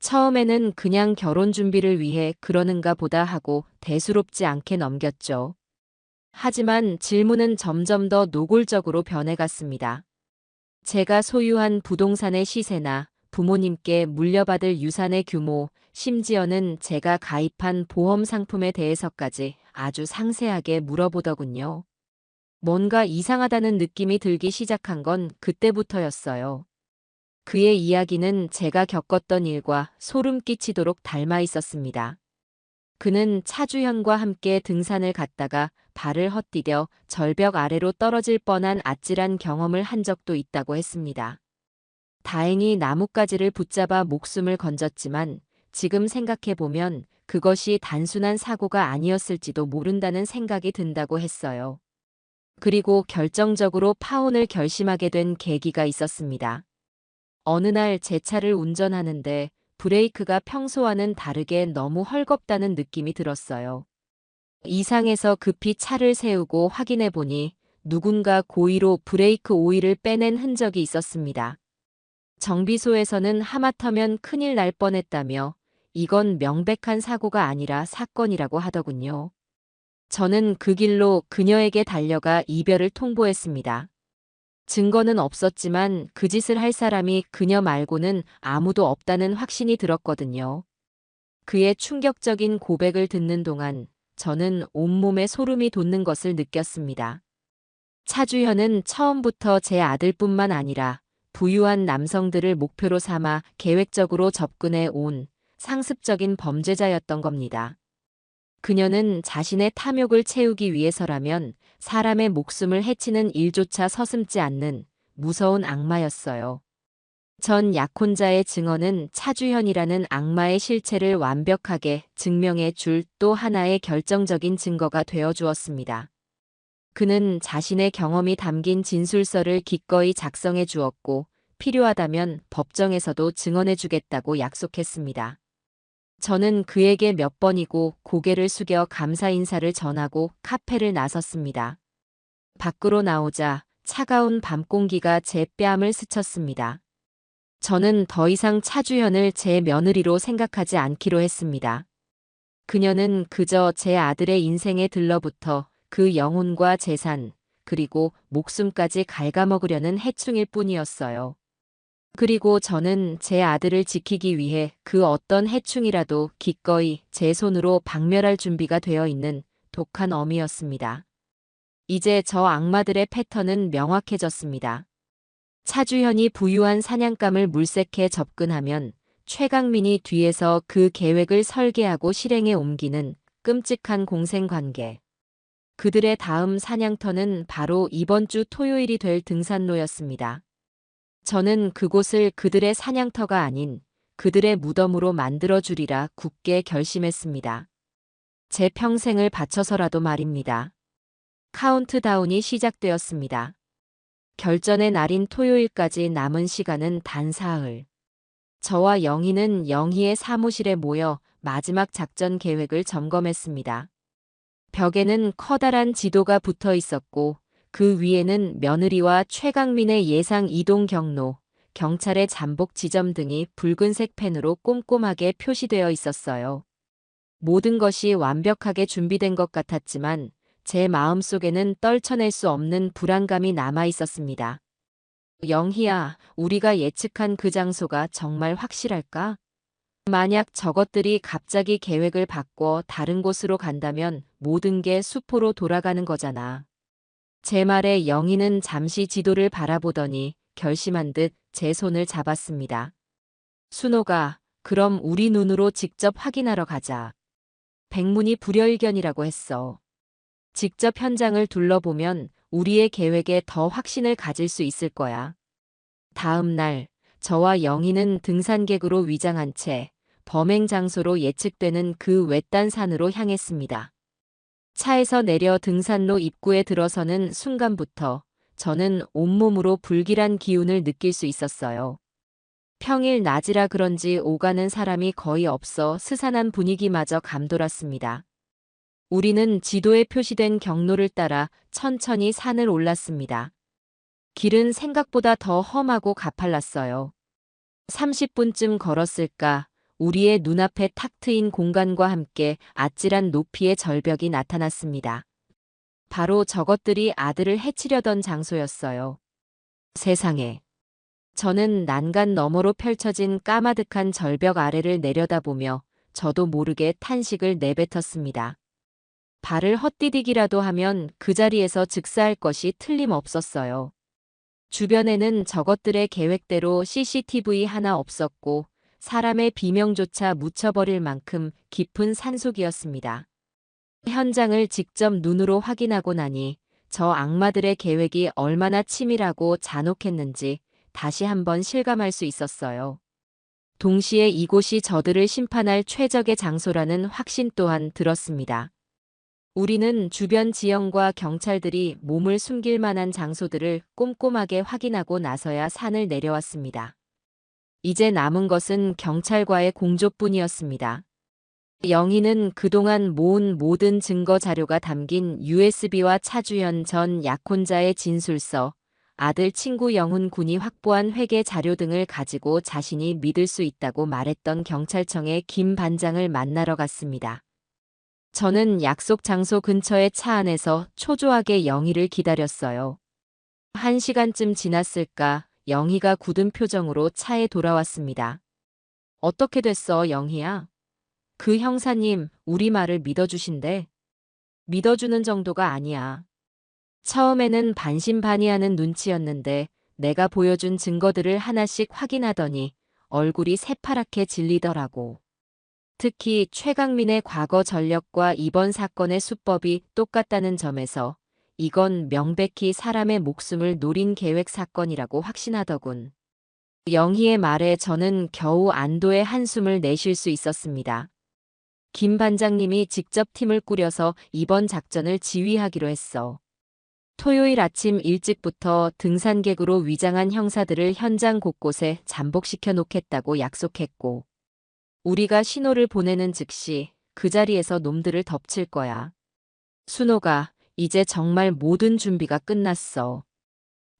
처음에는 그냥 결혼 준비를 위해 그러는가 보다 하고 대수롭지 않게 넘겼죠. 하지만 질문은 점점 더 노골적으로 변해갔습니다. 제가 소유한 부동산의 시세나 부모님께 물려받을 유산의 규모, 심지어는 제가 가입한 보험 상품에 대해서까지 아주 상세하게 물어보더군요. 뭔가 이상하다는 느낌이 들기 시작한 건 그때부터였어요. 그의 이야기는 제가 겪었던 일과 소름 끼치도록 닮아 있었습니다. 그는 차주현과 함께 등산을 갔다가 발을 헛디뎌 절벽 아래로 떨어질 뻔한 아찔한 경험을 한 적도 있다고 했습니다. 다행히 나뭇가지를 붙잡아 목숨을 건졌지만 지금 생각해보면 그것이 단순한 사고가 아니었을지도 모른다는 생각이 든다고 했어요. 그리고 결정적으로 파혼을 결심하게 된 계기가 있었습니다. 어느 날 제 차를 운전하는데 브레이크가 평소와는 다르게 너무 헐겁다는 느낌이 들었어요. 이상해서 급히 차를 세우고 확인해 보니 누군가 고의로 브레이크 오일을 빼낸 흔적이 있었습니다. 정비소에서는 하마터면 큰일 날 뻔했다며 이건 명백한 사고가 아니라 사건이라고 하더군요. 저는 그 길로 그녀에게 달려가 이별을 통보했습니다. 증거는 없었지만 그 짓을 할 사람이 그녀 말고는 아무도 없다는 확신이 들었거든요. 그의 충격적인 고백을 듣는 동안 저는 온몸에 소름이 돋는 것을 느꼈습니다. 차주현은 처음부터 제 아들뿐만 아니라 부유한 남성들을 목표로 삼아 계획적으로 접근해 온 상습적인 범죄자였던 겁니다. 그녀는 자신의 탐욕을 채우기 위해서라면 사람의 목숨을 해치는 일조차 서슴지 않는 무서운 악마였어요. 전 약혼자의 증언은 차주현이라는 악마의 실체를 완벽하게 증명해 줄 또 하나의 결정적인 증거가 되어 주었습니다. 그는 자신의 경험이 담긴 진술서를 기꺼이 작성해 주었고 필요하다면 법정에서도 증언해 주겠다고 약속했습니다. 저는 그에게 몇 번이고 고개를 숙여 감사 인사를 전하고 카페를 나섰습니다. 밖으로 나오자 차가운 밤 공기가 제 뺨을 스쳤습니다. 저는 더 이상 차주현을 제 며느리로 생각하지 않기로 했습니다. 그녀는 그저 제 아들의 인생에 들러붙어 그 영혼과 재산, 그리고 목숨까지 갉아먹으려는 해충일 뿐이었어요. 그리고 저는 제 아들을 지키기 위해 그 어떤 해충이라도 기꺼이 제 손으로 박멸할 준비가 되어 있는 독한 어미였습니다. 이제 저 악마들의 패턴은 명확해졌습니다. 차주현이 부유한 사냥감을 물색해 접근하면 최강민이 뒤에서 그 계획을 설계하고 실행에 옮기는 끔찍한 공생관계. 그들의 다음 사냥터는 바로 이번 주 토요일이 될 등산로였습니다. 저는 그곳을 그들의 사냥터가 아닌 그들의 무덤으로 만들어주리라 굳게 결심했습니다. 제 평생을 바쳐서라도 말입니다. 카운트다운이 시작되었습니다. 결전의 날인 토요일까지 남은 시간은 단 사흘. 저와 영희는 영희의 사무실에 모여 마지막 작전 계획을 점검했습니다. 벽에는 커다란 지도가 붙어 있었고 그 위에는 며느리와 최강민의 예상 이동 경로, 경찰의 잠복 지점 등이 붉은색 펜으로 꼼꼼하게 표시되어 있었어요. 모든 것이 완벽하게 준비된 것 같았지만 제 마음속에는 떨쳐낼 수 없는 불안감이 남아 있었습니다. 영희야, 우리가 예측한 그 장소가 정말 확실할까? 만약 저것들이 갑자기 계획을 바꿔 다른 곳으로 간다면 모든 게 수포로 돌아가는 거잖아. 제 말에 영희는 잠시 지도를 바라보더니 결심한 듯 제 손을 잡았습니다. 순호가, 그럼 우리 눈으로 직접 확인하러 가자. 백문이 불여일견이라고 했어. 직접 현장을 둘러보면 우리의 계획에 더 확신을 가질 수 있을 거야. 다음 날, 저와 영희는 등산객으로 위장한 채 범행 장소로 예측되는 그 외딴 산으로 향했습니다. 차에서 내려 등산로 입구에 들어서는 순간부터 저는 온몸으로 불길한 기운을 느낄 수 있었어요. 평일 낮이라 그런지 오가는 사람이 거의 없어 스산한 분위기마저 감돌았습니다. 우리는 지도에 표시된 경로를 따라 천천히 산을 올랐습니다. 길은 생각보다 더 험하고 가팔랐어요. 30분쯤 걸었을까, 우리의 눈앞에 탁 트인 공간과 함께 아찔한 높이의 절벽이 나타났습니다. 바로 저것들이 아들을 해치려던 장소였어요. 세상에. 저는 난간 너머로 펼쳐진 까마득한 절벽 아래를 내려다보며 저도 모르게 탄식을 내뱉었습니다. 발을 헛디디기라도 하면 그 자리에서 즉사할 것이 틀림없었어요. 주변에는 저것들의 계획대로 CCTV 하나 없었고 사람의 비명조차 묻혀버릴 만큼 깊은 산속이었습니다. 현장을 직접 눈으로 확인하고 나니 저 악마들의 계획이 얼마나 치밀하고 잔혹했는지 다시 한번 실감할 수 있었어요. 동시에 이곳이 저들을 심판할 최적의 장소라는 확신 또한 들었습니다. 우리는 주변 지형과 경찰들이 몸을 숨길 만한 장소들을 꼼꼼하게 확인하고 나서야 산을 내려왔습니다. 이제 남은 것은 경찰과의 공조뿐이었습니다. 영희는 그동안 모은 모든 증거 자료가 담긴 USB와 차주현 전 약혼자의 진술서, 아들 친구 영훈 군이 확보한 회계 자료 등을 가지고 자신이 믿을 수 있다고 말했던 경찰청의 김 반장을 만나러 갔습니다. 저는 약속 장소 근처의 차 안에서 초조하게 영희를 기다렸어요. 1시간쯤 지났을까 영희가 굳은 표정으로 차에 돌아왔습니다. 어떻게 됐어, 영희야? 그 형사님, 우리 말을 믿어주신대. 믿어주는 정도가 아니야. 처음에는 반신반의하는 눈치였는데 내가 보여준 증거들을 하나씩 확인하더니 얼굴이 새파랗게 질리더라고. 특히 최강민의 과거 전력과 이번 사건의 수법이 똑같다는 점에서 이건 명백히 사람의 목숨을 노린 계획 사건이라고 확신하더군. 영희의 말에 저는 겨우 안도의 한숨을 내쉴 수 있었습니다. 김 반장님이 직접 팀을 꾸려서 이번 작전을 지휘하기로 했어. 토요일 아침 일찍부터 등산객으로 위장한 형사들을 현장 곳곳에 잠복시켜 놓겠다고 약속했고, 우리가 신호를 보내는 즉시 그 자리에서 놈들을 덮칠 거야. 순호가, 이제 정말 모든 준비가 끝났어.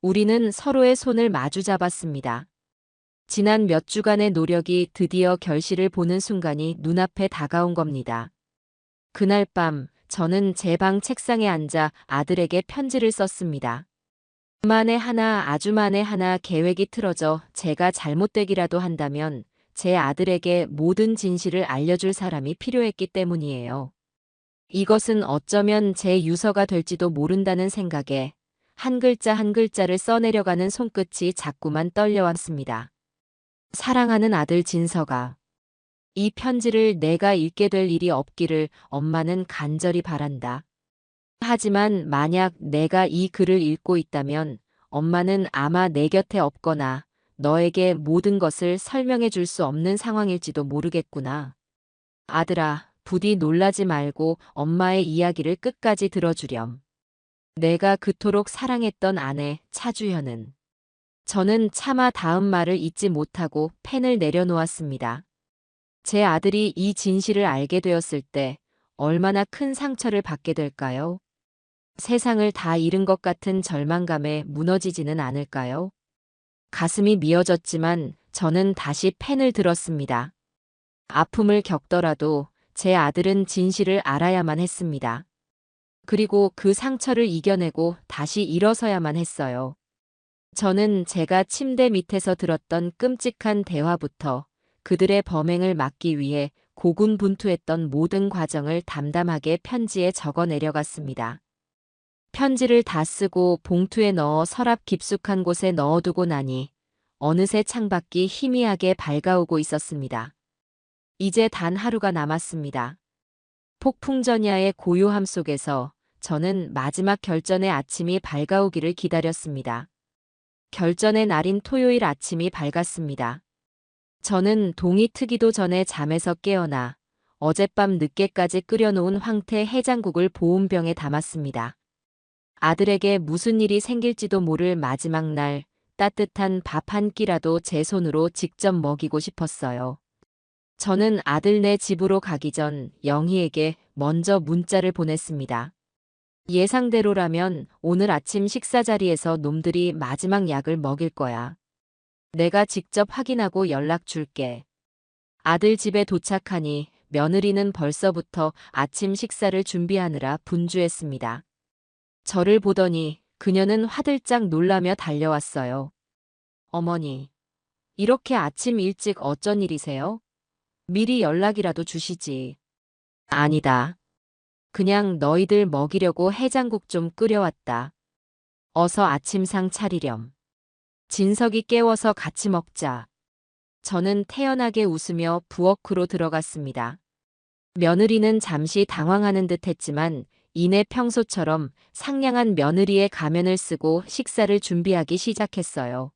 우리는 서로의 손을 마주 잡았습니다. 지난 몇 주간의 노력이 드디어 결실을 보는 순간이 눈앞에 다가온 겁니다. 그날 밤 저는 제 방 책상에 앉아 아들에게 편지를 썼습니다. 만에 하나 아주 만에 하나 계획이 틀어져 제가 잘못되기라도 한다면 제 아들에게 모든 진실을 알려줄 사람이 필요했기 때문이에요. 이것은 어쩌면 제 유서가 될지도 모른다는 생각에 한 글자 한 글자를 써내려가는 손끝이 자꾸만 떨려왔습니다. 사랑하는 아들 진서가, 이 편지를 내가 읽게 될 일이 없기를 엄마는 간절히 바란다. 하지만 만약 내가 이 글을 읽고 있다면 엄마는 아마 내 곁에 없거나 너에게 모든 것을 설명해 줄 수 없는 상황일지도 모르겠구나. 아들아, 부디 놀라지 말고 엄마의 이야기를 끝까지 들어주렴. 내가 그토록 사랑했던 아내 차주현은. 저는 차마 다음 말을 잊지 못하고 펜을 내려놓았습니다. 제 아들이 이 진실을 알게 되었을 때 얼마나 큰 상처를 받게 될까요? 세상을 다 잃은 것 같은 절망감에 무너지지는 않을까요? 가슴이 미어졌지만 저는 다시 펜을 들었습니다. 아픔을 겪더라도 제 아들은 진실을 알아야만 했습니다. 그리고 그 상처를 이겨내고 다시 일어서야만 했어요. 저는 제가 침대 밑에서 들었던 끔찍한 대화부터 그들의 범행을 막기 위해 고군분투했던 모든 과정을 담담하게 편지에 적어 내려갔습니다. 편지를 다 쓰고 봉투에 넣어 서랍 깊숙한 곳에 넣어두고 나니 어느새 창밖이 희미하게 밝아오고 있었습니다. 이제 단 하루가 남았습니다. 폭풍전야의 고요함 속에서 저는 마지막 결전의 아침이 밝아오기를 기다렸습니다. 결전의 날인 토요일 아침이 밝았습니다. 저는 동이 트기도 전에 잠에서 깨어나 어젯밤 늦게까지 끓여놓은 황태 해장국을 보온병에 담았습니다. 아들에게 무슨 일이 생길지도 모를 마지막 날 따뜻한 밥 한 끼라도 제 손으로 직접 먹이고 싶었어요. 저는 아들네 집으로 가기 전 영희에게 먼저 문자를 보냈습니다. 예상대로라면 오늘 아침 식사 자리에서 놈들이 마지막 약을 먹일 거야. 내가 직접 확인하고 연락 줄게. 아들 집에 도착하니 며느리는 벌써부터 아침 식사를 준비하느라 분주했습니다. 저를 보더니 그녀는 화들짝 놀라며 달려왔어요. 어머니, 이렇게 아침 일찍 어쩐 일이세요? 미리 연락이라도 주시지. 아니다. 그냥 너희들 먹이려고 해장국 좀 끓여왔다. 어서 아침상 차리렴. 진석이 깨워서 같이 먹자. 저는 태연하게 웃으며 부엌으로 들어갔습니다. 며느리는 잠시 당황하는 듯 했지만 이내 평소처럼 상냥한 며느리의 가면을 쓰고 식사를 준비하기 시작했어요.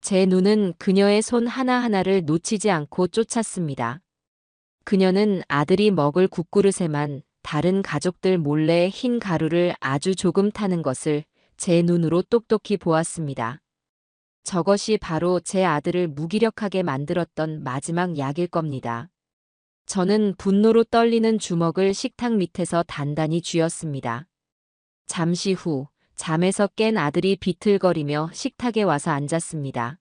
제 눈은 그녀의 손 하나하나를 놓치지 않고 쫓았습니다. 그녀는 아들이 먹을 국그릇에만 다른 가족들 몰래 흰 가루를 아주 조금 타는 것을 제 눈으로 똑똑히 보았습니다. 저것이 바로 제 아들을 무기력하게 만들었던 마지막 약일 겁니다. 저는 분노로 떨리는 주먹을 식탁 밑에서 단단히 쥐었습니다. 잠시 후 잠에서 깬 아들이 비틀거리며 식탁에 와서 앉았습니다.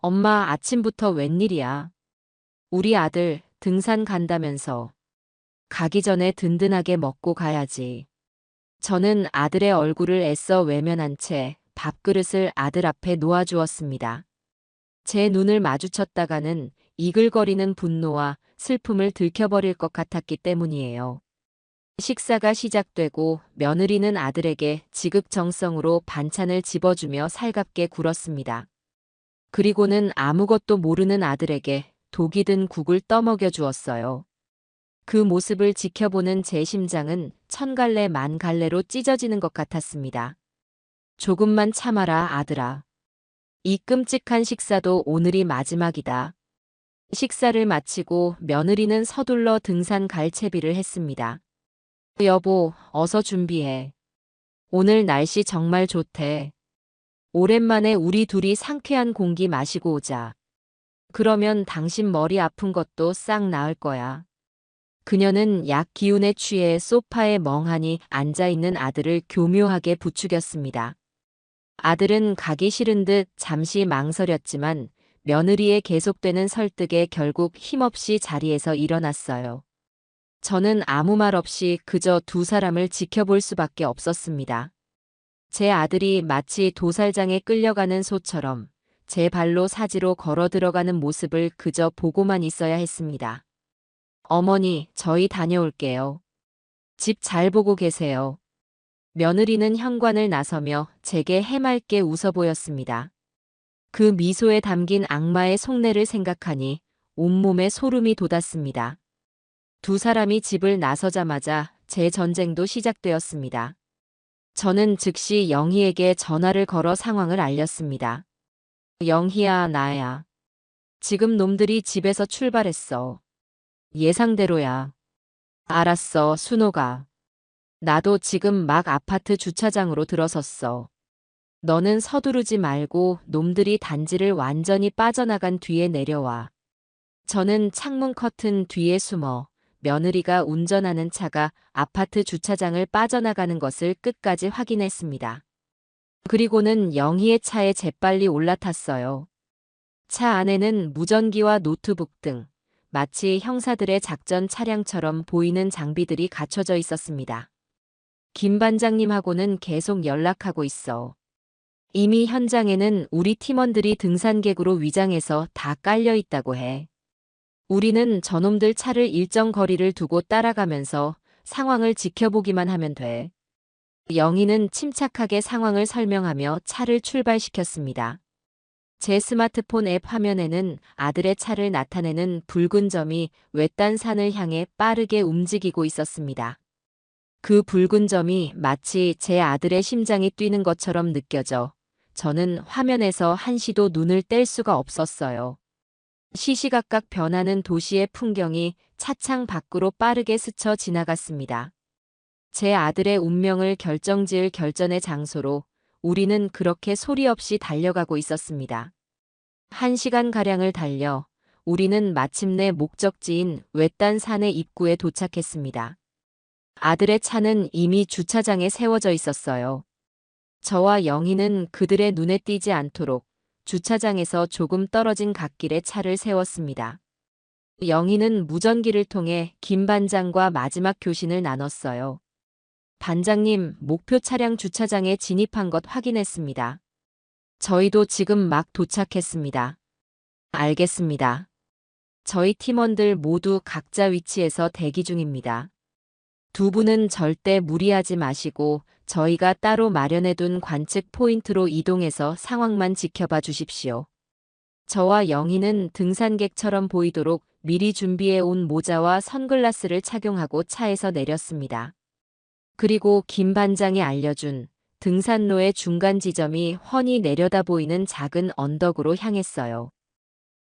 엄마, 아침부터 웬일이야? 우리 아들 등산 간다면서. 가기 전에 든든하게 먹고 가야지. 저는 아들의 얼굴을 애써 외면한 채 밥그릇을 아들 앞에 놓아주었습니다. 제 눈을 마주쳤다가는 이글거리는 분노와 슬픔을 들켜버릴 것 같았기 때문이에요. 식사가 시작되고 며느리는 아들에게 지극정성으로 반찬을 집어주며 살갑게 굴었습니다. 그리고는 아무것도 모르는 아들에게 독이 든 국을 떠먹여 주었어요. 그 모습을 지켜보는 제 심장은 천갈래 만갈래로 찢어지는 것 같았습니다. 조금만 참아라, 아들아. 이 끔찍한 식사도 오늘이 마지막이다. 식사를 마치고 며느리는 서둘러 등산 갈 채비를 했습니다. 여보, 어서 준비해. 오늘 날씨 정말 좋대. 오랜만에 우리 둘이 상쾌한 공기 마시고 오자. 그러면 당신 머리 아픈 것도 싹 나을 거야. 그녀는 약 기운에 취해 소파에 멍하니 앉아있는 아들을 교묘하게 부추겼습니다. 아들은 가기 싫은 듯 잠시 망설였지만 며느리의 계속되는 설득에 결국 힘없이 자리에서 일어났어요. 저는 아무 말 없이 그저 두 사람을 지켜볼 수밖에 없었습니다. 제 아들이 마치 도살장에 끌려가는 소처럼 제 발로 사지로 걸어 들어가는 모습을 그저 보고만 있어야 했습니다. 어머니, 저희 다녀올게요. 집 잘 보고 계세요. 며느리는 현관을 나서며 제게 해맑게 웃어 보였습니다. 그 미소에 담긴 악마의 속내를 생각하니 온몸에 소름이 돋았습니다. 두 사람이 집을 나서자마자 제 전쟁도 시작되었습니다. 저는 즉시 영희에게 전화를 걸어 상황을 알렸습니다. 영희야, 나야. 지금 놈들이 집에서 출발했어. 예상대로야. 알았어, 순호가. 나도 지금 막 아파트 주차장으로 들어섰어. 너는 서두르지 말고 놈들이 단지를 완전히 빠져나간 뒤에 내려와. 저는 창문 커튼 뒤에 숨어 며느리가 운전하는 차가 아파트 주차장을 빠져나가는 것을 끝까지 확인했습니다. 그리고는 영희의 차에 재빨리 올라탔어요. 차 안에는 무전기와 노트북 등 마치 형사들의 작전 차량처럼 보이는 장비들이 갖춰져 있었습니다. 김 반장님하고는 계속 연락하고 있어. 이미 현장에는 우리 팀원들이 등산객으로 위장해서 다 깔려 있다고 해. 우리는 저놈들 차를 일정 거리를 두고 따라가면서 상황을 지켜보기만 하면 돼. 영희는 침착하게 상황을 설명하며 차를 출발시켰습니다. 제 스마트폰 앱 화면에는 아들의 차를 나타내는 붉은 점이 외딴 산을 향해 빠르게 움직이고 있었습니다. 그 붉은 점이 마치 제 아들의 심장이 뛰는 것처럼 느껴져 저는 화면에서 한시도 눈을 뗄 수가 없었어요. 시시각각 변하는 도시의 풍경이 차창 밖으로 빠르게 스쳐 지나갔습니다. 제 아들의 운명을 결정지을 결전의 장소로 우리는 그렇게 소리 없이 달려가고 있었습니다. 1시간가량을 달려 우리는 마침내 목적지인 외딴 산의 입구에 도착했습니다. 아들의 차는 이미 주차장에 세워져 있었어요. 저와 영희는 그들의 눈에 띄지 않도록 주차장에서 조금 떨어진 갓길에 차를 세웠습니다. 영희는 무전기를 통해 김 반장과 마지막 교신을 나눴어요. 반장님, 목표 차량 주차장에 진입한 것 확인했습니다. 저희도 지금 막 도착했습니다. 알겠습니다. 저희 팀원들 모두 각자 위치에서 대기 중입니다. 두 분은 절대 무리하지 마시고 저희가 따로 마련해둔 관측 포인트로 이동해서 상황만 지켜봐 주십시오. 저와 영희는 등산객처럼 보이도록 미리 준비해 온 모자와 선글라스를 착용하고 차에서 내렸습니다. 그리고 김 반장이 알려준 등산로의 중간 지점이 훤히 내려다 보이는 작은 언덕으로 향했어요.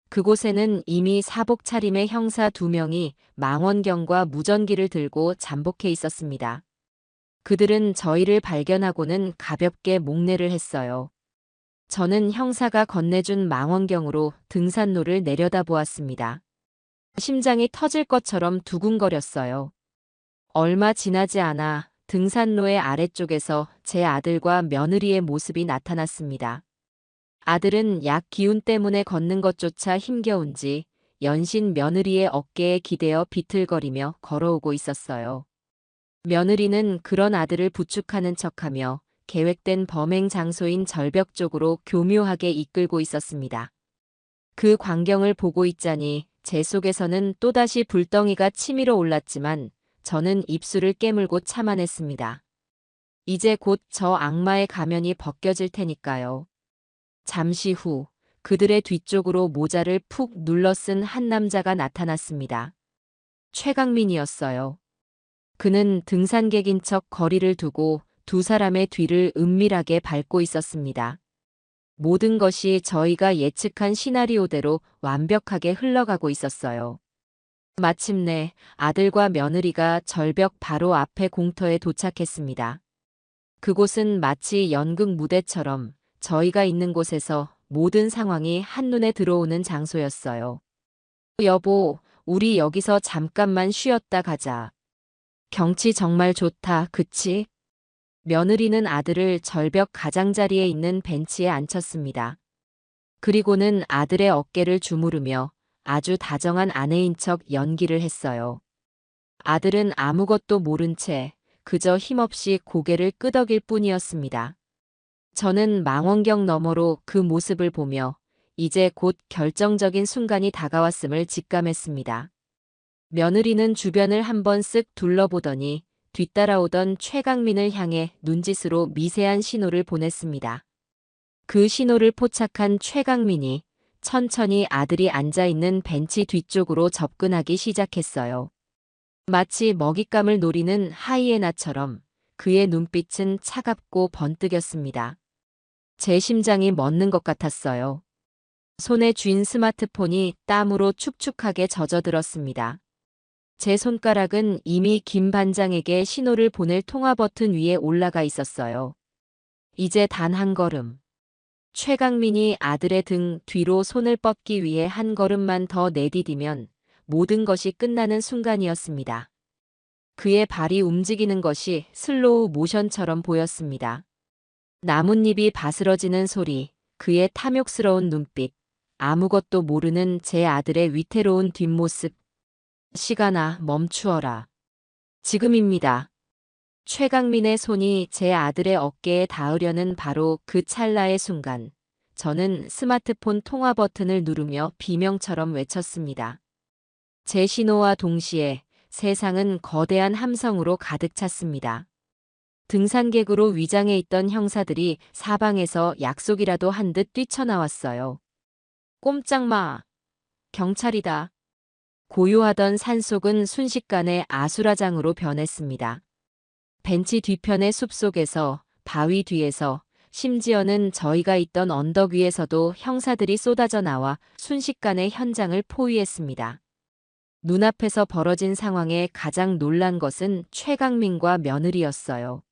그곳에는 이미 사복 차림의 형사 2명이 망원경과 무전기를 들고 잠복해 있었습니다. 그들은 저희를 발견하고는 가볍게 목례를 했어요. 저는 형사가 건네준 망원경으로 등산로를 내려다보았습니다. 심장이 터질 것처럼 두근거렸어요. 얼마 지나지 않아 등산로의 아래쪽에서 제 아들과 며느리의 모습이 나타났습니다. 아들은 약 기운 때문에 걷는 것조차 힘겨운지 연신 며느리의 어깨에 기대어 비틀거리며 걸어오고 있었어요. 며느리는 그런 아들을 부축하는 척하며 계획된 범행 장소인 절벽 쪽으로 교묘하게 이끌고 있었습니다. 그 광경을 보고 있자니 제 속에서는 또다시 불덩이가 치밀어 올랐지만 저는 입술을 깨물고 참아냈습니다. 이제 곧 저 악마의 가면이 벗겨질 테니까요. 잠시 후 그들의 뒤쪽으로 모자를 푹 눌러 쓴 한 남자가 나타났습니다. 최강민이었어요. 그는 등산객인 척 거리를 두고 두 사람의 뒤를 은밀하게 밟고 있었습니다. 모든 것이 저희가 예측한 시나리오대로 완벽하게 흘러가고 있었어요. 마침내 아들과 며느리가 절벽 바로 앞에 공터에 도착했습니다. 그곳은 마치 연극 무대처럼 저희가 있는 곳에서 모든 상황이 한눈에 들어오는 장소였어요. 여보, 우리 여기서 잠깐만 쉬었다 가자. 경치 정말 좋다, 그치? 며느리는 아들을 절벽 가장자리에 있는 벤치에 앉혔습니다. 그리고는 아들의 어깨를 주무르며 아주 다정한 아내인 척 연기를 했어요. 아들은 아무것도 모른 채 그저 힘없이 고개를 끄덕일 뿐이었습니다. 저는 망원경 너머로 그 모습을 보며 이제 곧 결정적인 순간이 다가왔음을 직감했습니다. 며느리는 주변을 한번 쓱 둘러보더니 뒤따라오던 최강민을 향해 눈짓으로 미세한 신호를 보냈습니다. 그 신호를 포착한 최강민이 천천히 아들이 앉아있는 벤치 뒤쪽으로 접근하기 시작했어요. 마치 먹잇감을 노리는 하이에나처럼 그의 눈빛은 차갑고 번뜩였습니다. 제 심장이 멎는 것 같았어요. 손에 쥔 스마트폰이 땀으로 축축하게 젖어들었습니다. 제 손가락은 이미 김 반장에게 신호를 보낼 통화 버튼 위에 올라가 있었어요. 이제 단 한 걸음. 최강민이 아들의 등 뒤로 손을 뻗기 위해 한 걸음만 더 내디디면 모든 것이 끝나는 순간이었습니다. 그의 발이 움직이는 것이 슬로우 모션처럼 보였습니다. 나뭇잎이 바스러지는 소리, 그의 탐욕스러운 눈빛, 아무것도 모르는 제 아들의 위태로운 뒷모습. 시간아, 멈추어라. 지금입니다. 최강민의 손이 제 아들의 어깨에 닿으려는 바로 그 찰나의 순간, 저는 스마트폰 통화 버튼을 누르며 비명처럼 외쳤습니다. 제 신호와 동시에 세상은 거대한 함성으로 가득 찼습니다. 등산객으로 위장해 있던 형사들이 사방에서 약속이라도 한 듯 뛰쳐나왔어요. 꼼짝 마! 경찰이다. 고요하던 산속은 순식간에 아수라장으로 변했습니다. 벤치 뒤편의 숲속에서, 바위 뒤에서, 심지어는 저희가 있던 언덕 위에서도 형사들이 쏟아져 나와 순식간에 현장을 포위했습니다. 눈앞에서 벌어진 상황에 가장 놀란 것은 최강민과 며느리였어요.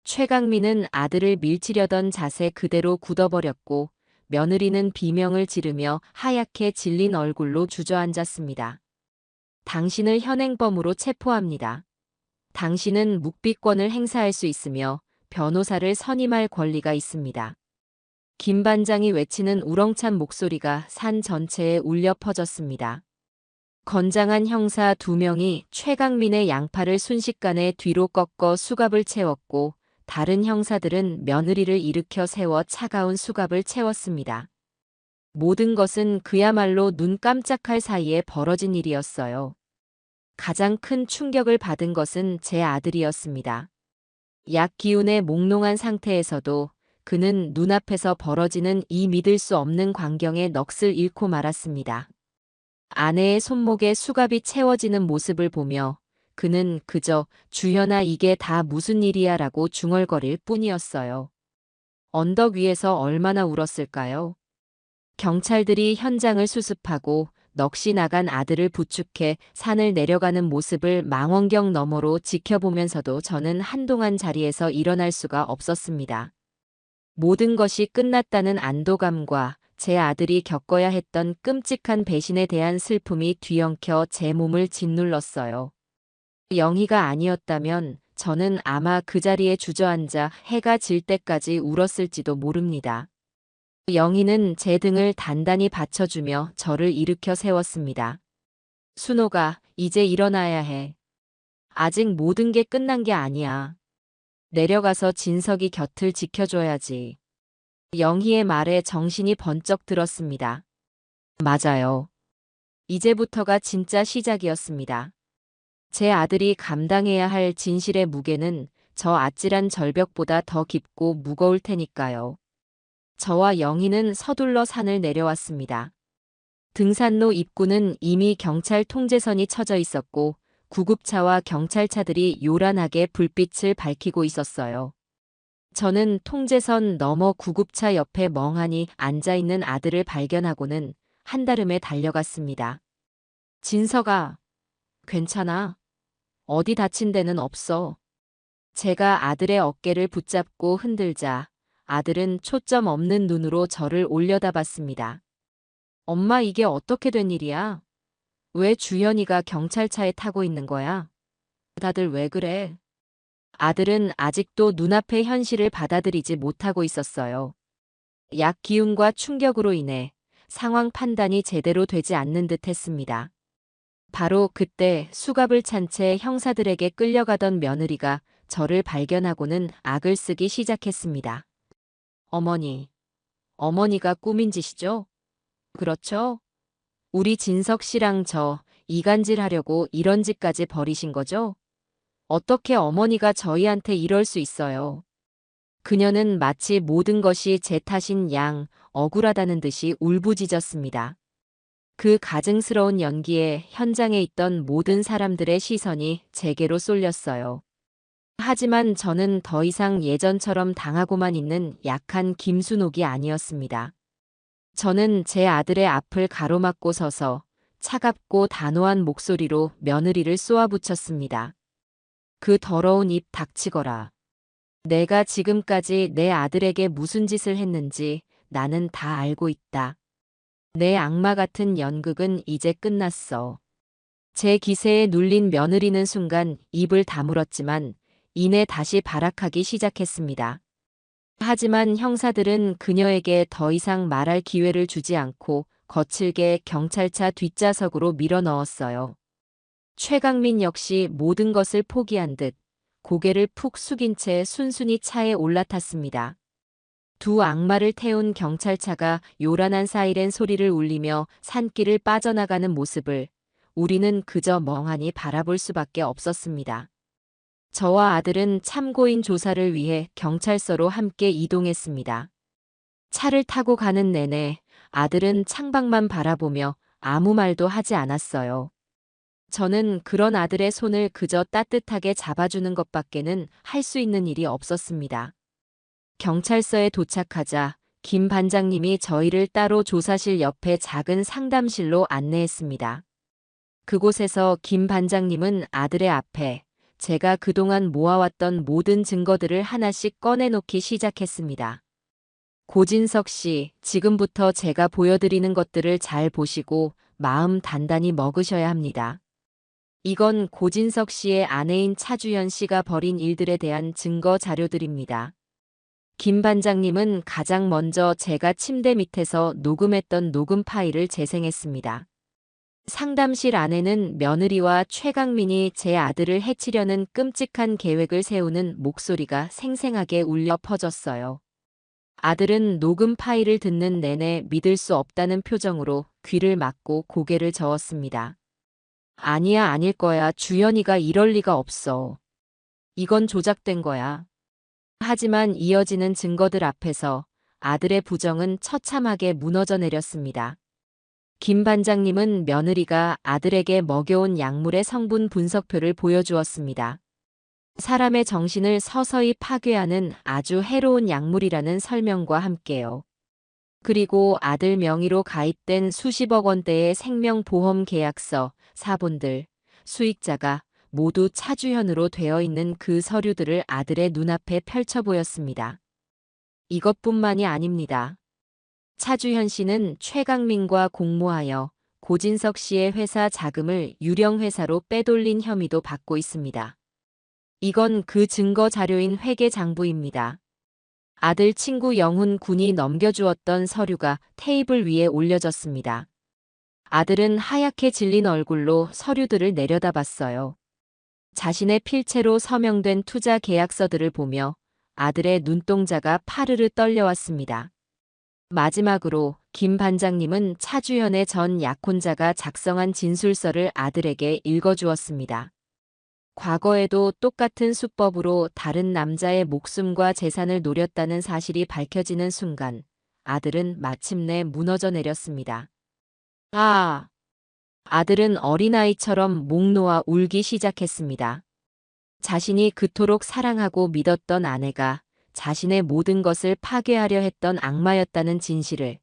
최강민은 아들을 밀치려던 자세 그대로 굳어버렸고, 며느리는 비명을 지르며 하얗게 질린 얼굴로 주저앉았습니다. 당신을 현행범으로 체포합니다. 당신은 묵비권을 행사할 수 있으며 변호사를 선임할 권리가 있습니다. 김 반장이 외치는 우렁찬 목소리가 산 전체에 울려 퍼졌습니다. 건장한 형사 2명이 최강민의 양팔을 순식간에 뒤로 꺾어 수갑을 채웠고, 다른 형사들은 며느리를 일으켜 세워 차가운 수갑을 채웠습니다. 모든 것은 그야말로 눈 깜짝할 사이에 벌어진 일이었어요. 가장 큰 충격을 받은 것은 제 아들이었습니다. 약 기운에 몽롱한 상태에서도 그는 눈앞에서 벌어지는 이 믿을 수 없는 광경에 넋을 잃고 말았습니다. 아내의 손목에 수갑이 채워지는 모습을 보며 그는 그저 주현아 이게 다 무슨 일이야 라고 중얼거릴 뿐이었어요. 언덕 위에서 얼마나 울었을까요? 경찰들이 현장을 수습하고 넋이 나간 아들을 부축해 산을 내려가는 모습을 망원경 너머로 지켜보면서도 저는 한동안 자리에서 일어날 수가 없었습니다. 모든 것이 끝났다는 안도감과 제 아들이 겪어야 했던 끔찍한 배신에 대한 슬픔이 뒤엉켜 제 몸을 짓눌렀어요. 영희가 아니었다면 저는 아마 그 자리에 주저앉아 해가 질 때까지 울었을지도 모릅니다. 영희는 제 등을 단단히 받쳐주며 저를 일으켜 세웠습니다. 순호가 이제 일어나야 해. 아직 모든 게 끝난 게 아니야. 내려가서 진석이 곁을 지켜줘야지. 영희의 말에 정신이 번쩍 들었습니다. 맞아요. 이제부터가 진짜 시작이었습니다. 제 아들이 감당해야 할 진실의 무게는 저 아찔한 절벽보다 더 깊고 무거울 테니까요. 저와 영희는 서둘러 산을 내려왔습니다. 등산로 입구는 이미 경찰 통제선이 쳐져 있었고 구급차와 경찰차들이 요란하게 불빛을 밝히고 있었어요. 저는 통제선 너머 구급차 옆에 멍하니 앉아있는 아들을 발견하고는 한달음에 달려갔습니다. 진석아, 괜찮아? 어디 다친 데는 없어. 제가 아들의 어깨를 붙잡고 흔들자 아들은 초점 없는 눈으로 저를 올려다봤습니다. 엄마 이게 어떻게 된 일이야? 왜 주현이가 경찰차에 타고 있는 거야? 다들 왜 그래? 아들은 아직도 눈앞의 현실을 받아들이지 못하고 있었어요. 약 기운과 충격으로 인해 상황 판단이 제대로 되지 않는 듯 했습니다. 바로 그때 수갑을 찬 채 형사들에게 끌려가던 며느리가 저를 발견하고는 악을 쓰기 시작했습니다. 어머니가 꾸민 짓이죠? 그렇죠? 우리 진석 씨랑 저 이간질하려고 이런 짓까지 벌이신 거죠? 어떻게 어머니가 저희한테 이럴 수 있어요? 그녀는 마치 모든 것이 제 탓인 양 억울하다는 듯이 울부짖었습니다. 그 가증스러운 연기에 현장에 있던 모든 사람들의 시선이 제게로 쏠렸어요. 하지만 저는 더 이상 예전처럼 당하고만 있는 약한 김순옥이 아니었습니다. 저는 제 아들의 앞을 가로막고 서서 차갑고 단호한 목소리로 며느리를 쏘아붙였습니다. 그 더러운 입 닥치거라. 내가 지금까지 내 아들에게 무슨 짓을 했는지 나는 다 알고 있다. 내 악마 같은 연극은 이제 끝났어. 제 기세에 눌린 며느리는 순간 입을 다물었지만 이내 다시 발악하기 시작했습니다. 하지만 형사들은 그녀에게 더 이상 말할 기회를 주지 않고 거칠게 경찰차 뒷좌석으로 밀어넣었어요. 최강민 역시 모든 것을 포기한 듯 고개를 푹 숙인 채 순순히 차에 올라탔습니다. 두 악마를 태운 경찰차가 요란한 사이렌 소리를 울리며 산길을 빠져나가는 모습을 우리는 그저 멍하니 바라볼 수밖에 없었습니다. 저와 아들은 참고인 조사를 위해 경찰서로 함께 이동했습니다. 차를 타고 가는 내내 아들은 창밖만 바라보며 아무 말도 하지 않았어요. 저는 그런 아들의 손을 그저 따뜻하게 잡아주는 것밖에는 할 수 있는 일이 없었습니다. 경찰서에 도착하자 김 반장님이 저희를 따로 조사실 옆에 작은 상담실로 안내했습니다. 그곳에서 김 반장님은 아들의 앞에 제가 그동안 모아왔던 모든 증거들을 하나씩 꺼내놓기 시작했습니다. 고진석 씨, 지금부터 제가 보여드리는 것들을 잘 보시고 마음 단단히 먹으셔야 합니다. 이건 고진석 씨의 아내인 차주현 씨가 벌인 일들에 대한 증거 자료들입니다. 김 반장님은 가장 먼저 제가 침대 밑에서 녹음했던 녹음 파일을 재생했습니다. 상담실 안에는 며느리와 최강민이 제 아들을 해치려는 끔찍한 계획을 세우는 목소리가 생생하게 울려 퍼졌어요. 아들은 녹음 파일을 듣는 내내 믿을 수 없다는 표정으로 귀를 막고 고개를 저었습니다. 아니야, 아닐 거야. 주연이가 이럴 리가 없어. 이건 조작된 거야. 하지만 이어지는 증거들 앞에서 아들의 부정은 처참하게 무너져 내렸습니다. 김 반장님은 며느리가 아들에게 먹여온 약물의 성분 분석표를 보여주었습니다. 사람의 정신을 서서히 파괴하는 아주 해로운 약물이라는 설명과 함께요. 그리고 아들 명의로 가입된 수십억 원대의 생명보험 계약서, 사본들, 수익자가 모두 차주현으로 되어 있는 그 서류들을 아들의 눈앞에 펼쳐 보였습니다. 이것뿐만이 아닙니다. 차주현 씨는 최강민과 공모하여 고진석 씨의 회사 자금을 유령회사로 빼돌린 혐의도 받고 있습니다. 이건 그 증거 자료인 회계장부입니다. 아들 친구 영훈 군이 넘겨주었던 서류가 테이블 위에 올려졌습니다. 아들은 하얗게 질린 얼굴로 서류들을 내려다봤어요. 자신의 필체로 서명된 투자 계약서들을 보며 아들의 눈동자가 파르르 떨려왔습니다. 마지막으로 김 반장님은 차주현의 전 약혼자가 작성한 진술서를 아들에게 읽어주었습니다. 과거에도 똑같은 수법으로 다른 남자의 목숨과 재산을 노렸다는 사실이 밝혀지는 순간 아들은 마침내 무너져 내렸습니다. 아! 아들은 어린아이처럼 목 놓아 울기 시작했습니다. 자신이 그토록 사랑하고 믿었던 아내가 자신의 모든 것을 파괴하려 했던 악마였다는 진실을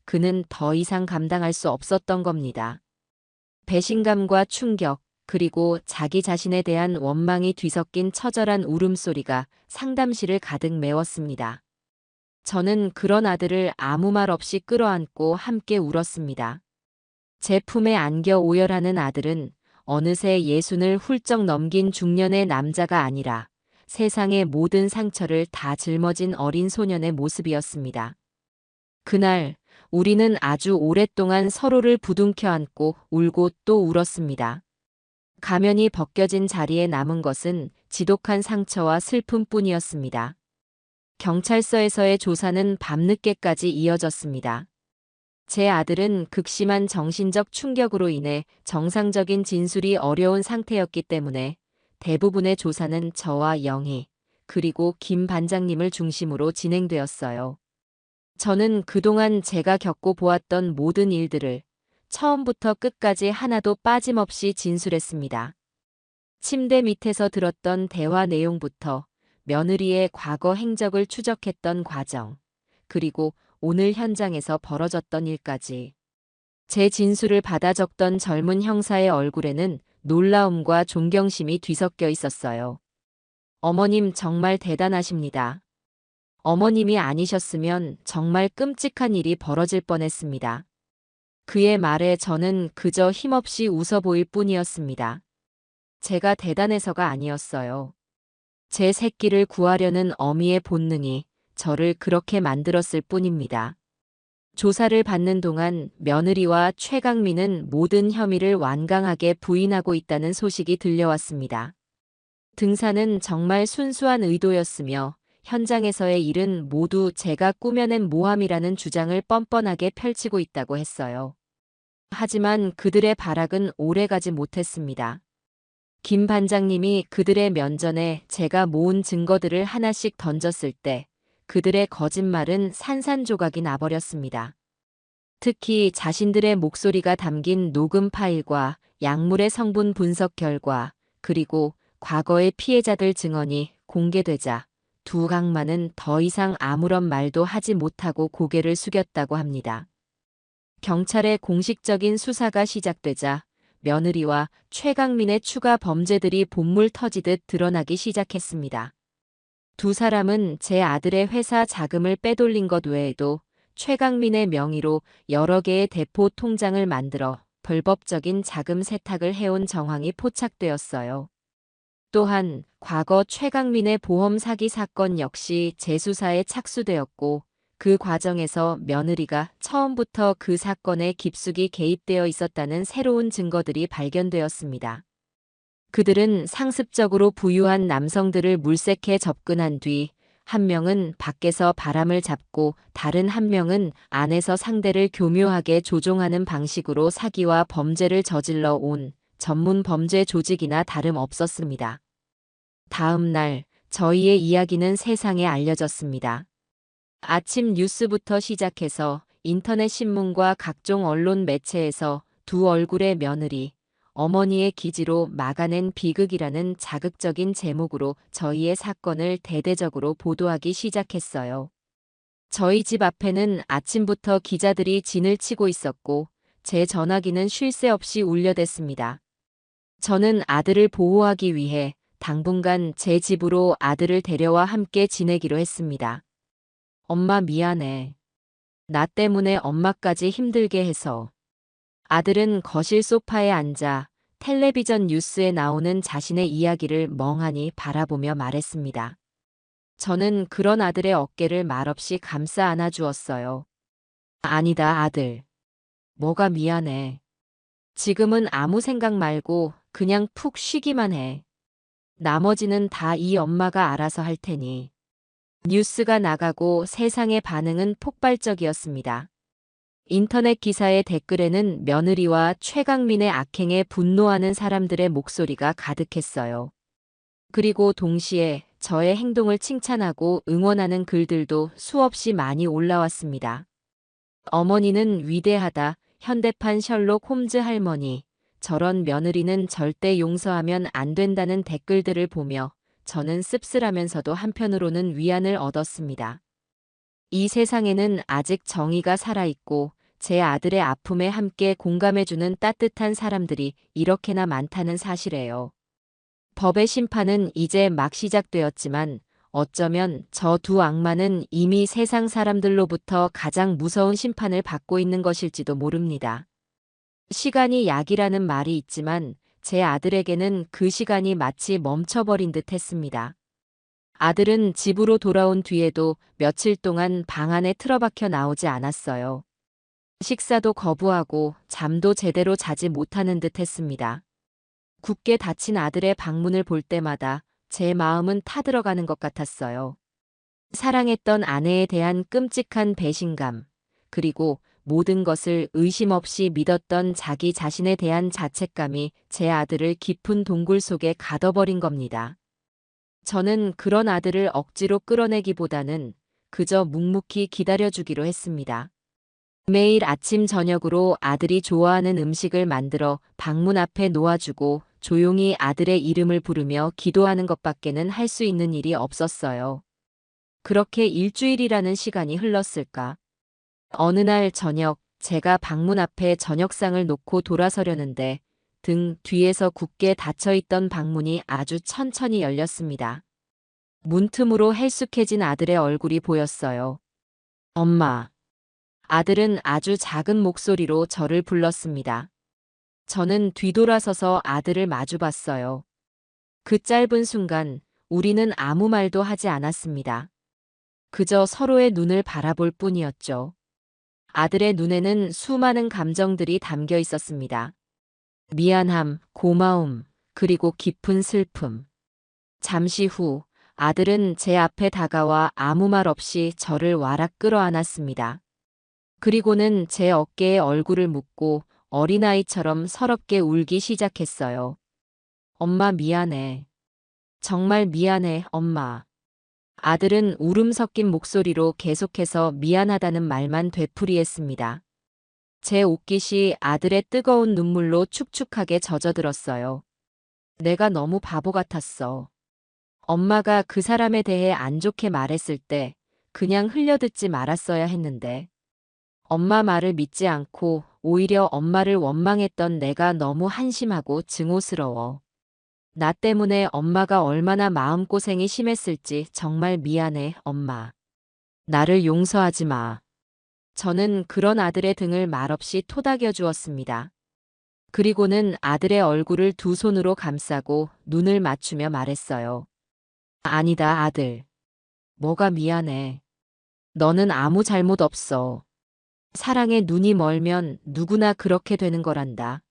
그는 더 이상 감당할 수 없었던 겁니다. 배신감과 충격, 그리고 자기 자신에 대한 원망이 뒤섞인 처절한 울음소리가 상담실을 가득 메웠습니다. 저는 그런 아들을 아무 말 없이 끌어안고 함께 울었습니다. 제 품에 안겨 오열하는 아들은 어느새 60을 훌쩍 넘긴 중년의 남자가 아니라 세상의 모든 상처를 다 짊어진 어린 소년의 모습이었습니다. 그날 우리는 아주 오랫동안 서로를 부둥켜 안고 울고 또 울었습니다. 가면이 벗겨진 자리에 남은 것은 지독한 상처와 슬픔뿐이었습니다. 경찰서에서의 조사는 밤늦게까지 이어졌습니다. 제 아들은 극심한 정신적 충격으로 인해 정상적인 진술이 어려운 상태였기 때문에 대부분의 조사는 저와 영희, 그리고 김 반장님을 중심으로 진행되었어요. 저는 그동안 제가 겪고 보았던 모든 일들을 처음부터 끝까지 하나도 빠짐없이 진술했습니다. 침대 밑에서 들었던 대화 내용부터 며느리의 과거 행적을 추적했던 과정, 그리고 오늘 현장에서 벌어졌던 일까지. 제 진술을 받아 적던 젊은 형사의 얼굴에는 놀라움과 존경심이 뒤섞여 있었어요. 어머님 정말 대단하십니다. 어머님이 아니셨으면 정말 끔찍한 일이 벌어질 뻔했습니다. 그의 말에 저는 그저 힘없이 웃어 보일 뿐이었습니다. 제가 대단해서가 아니었어요. 제 새끼를 구하려는 어미의 본능이 저를 그렇게 만들었을 뿐입니다. 조사를 받는 동안 며느리와 최강민은 모든 혐의를 완강하게 부인하고 있다는 소식이 들려왔습니다. 등사는 정말 순수한 의도였으며 현장에서의 일은 모두 제가 꾸며낸 모함이라는 주장을 뻔뻔하게 펼치고 있다고 했어요. 하지만 그들의 발악은 오래가지 못했습니다. 김 반장님이 그들의 면전에 제가 모은 증거들을 하나씩 던졌을 때 그들의 거짓말은 산산조각이 나버렸습니다. 특히 자신들의 목소리가 담긴 녹음 파일과 약물의 성분 분석 결과, 그리고 과거의 피해자들 증언이 공개되자 두 강만은 더 이상 아무런 말도 하지 못하고 고개를 숙였다고 합니다. 경찰의 공식적인 수사가 시작되자 며느리와 최강민의 추가 범죄들이 본물 터지듯 드러나기 시작했습니다. 두 사람은 제 아들의 회사 자금을 빼돌린 것 외에도 최강민의 명의로 여러 개의 대포 통장을 만들어 불법적인 자금 세탁을 해온 정황이 포착되었어요. 또한 과거 최강민의 보험 사기 사건 역시 재수사에 착수되었고, 그 과정에서 며느리가 처음부터 그 사건에 깊숙이 개입되어 있었다는 새로운 증거들이 발견되었습니다. 그들은 상습적으로 부유한 남성들을 물색해 접근한 뒤, 한 명은 밖에서 바람을 잡고 다른 한 명은 안에서 상대를 교묘하게 조종하는 방식으로 사기와 범죄를 저질러 온 전문 범죄 조직이나 다름없었습니다. 다음 날 저희의 이야기는 세상에 알려졌습니다. 아침 뉴스부터 시작해서 인터넷 신문과 각종 언론 매체에서 두 얼굴의 며느리, 어머니의 기지로 막아낸 비극이라는 자극적인 제목으로 저희의 사건을 대대적으로 보도하기 시작했어요. 저희 집 앞에는 아침부터 기자들이 진을 치고 있었고, 제 전화기는 쉴 새 없이 울려댔습니다. 저는 아들을 보호하기 위해 당분간 제 집으로 아들을 데려와 함께 지내기로 했습니다. 엄마 미안해. 나 때문에 엄마까지 힘들게 해서. 아들은 거실 소파에 앉아 텔레비전 뉴스에 나오는 자신의 이야기를 멍하니 바라보며 말했습니다. 저는 그런 아들의 어깨를 말없이 감싸 안아 주었어요. 아니다, 아들. 뭐가 미안해. 지금은 아무 생각 말고 그냥 푹 쉬기만 해. 나머지는 다 이 엄마가 알아서 할 테니. 뉴스가 나가고 세상의 반응은 폭발적이었습니다. 인터넷 기사의 댓글에는 며느리와 최강민의 악행에 분노하는 사람들의 목소리가 가득했어요. 그리고 동시에 저의 행동을 칭찬하고 응원하는 글들도 수없이 많이 올라왔습니다. 어머니는 위대하다, 현대판 셜록 홈즈 할머니, 저런 며느리는 절대 용서하면 안 된다는 댓글들을 보며 저는 씁쓸하면서도 한편으로는 위안을 얻었습니다. 이 세상에는 아직 정의가 살아있고 제 아들의 아픔에 함께 공감해주는 따뜻한 사람들이 이렇게나 많다는 사실이에요. 법의 심판은 이제 막 시작되었지만 어쩌면 저 두 악마는 이미 세상 사람들로부터 가장 무서운 심판을 받고 있는 것일지도 모릅니다. 시간이 약이라는 말이 있지만 제 아들에게는 그 시간이 마치 멈춰버린 듯 했습니다. 아들은 집으로 돌아온 뒤에도 며칠 동안 방 안에 틀어박혀 나오지 않았어요. 식사도 거부하고 잠도 제대로 자지 못하는 듯 했습니다. 굳게 닫힌 아들의 방문을 볼 때마다 제 마음은 타들어가는 것 같았어요. 사랑했던 아내에 대한 끔찍한 배신감, 그리고 모든 것을 의심 없이 믿었던 자기 자신에 대한 자책감이 제 아들을 깊은 동굴 속에 가둬버린 겁니다. 저는 그런 아들을 억지로 끌어내기보다는 그저 묵묵히 기다려주기로 했습니다. 매일 아침 저녁으로 아들이 좋아하는 음식을 만들어 방문 앞에 놓아주고 조용히 아들의 이름을 부르며 기도하는 것밖에는 할 수 있는 일이 없었어요. 그렇게 일주일이라는 시간이 흘렀을까? 어느 날 저녁, 제가 방문 앞에 저녁상을 놓고 돌아서려는데 등 뒤에서 굳게 닫혀있던 방문이 아주 천천히 열렸습니다. 문틈으로 헬쑥해진 아들의 얼굴이 보였어요. 엄마. 아들은 아주 작은 목소리로 저를 불렀습니다. 저는 뒤돌아서서 아들을 마주봤어요. 그 짧은 순간 우리는 아무 말도 하지 않았습니다. 그저 서로의 눈을 바라볼 뿐이었죠. 아들의 눈에는 수많은 감정들이 담겨 있었습니다. 미안함, 고마움, 그리고 깊은 슬픔. 잠시 후 아들은 제 앞에 다가와 아무 말 없이 저를 와락 끌어안았습니다. 그리고는 제 어깨에 얼굴을 묻고 어린아이처럼 서럽게 울기 시작했어요. 엄마 미안해. 정말 미안해, 엄마. 아들은 울음 섞인 목소리로 계속해서 미안하다는 말만 되풀이했습니다. 제 옷깃이 아들의 뜨거운 눈물로 축축하게 젖어들었어요. 내가 너무 바보 같았어. 엄마가 그 사람에 대해 안 좋게 말했을 때 그냥 흘려듣지 말았어야 했는데. 엄마 말을 믿지 않고 오히려 엄마를 원망했던 내가 너무 한심하고 증오스러워. 나 때문에 엄마가 얼마나 마음고생이 심했을지 정말 미안해, 엄마. 나를 용서하지 마. 저는 그런 아들의 등을 말없이 토닥여 주었습니다. 그리고는 아들의 얼굴을 두 손으로 감싸고 눈을 맞추며 말했어요. 아니다, 아들. 뭐가 미안해. 너는 아무 잘못 없어. 사랑에 눈이 멀면 누구나 그렇게 되는 거란다.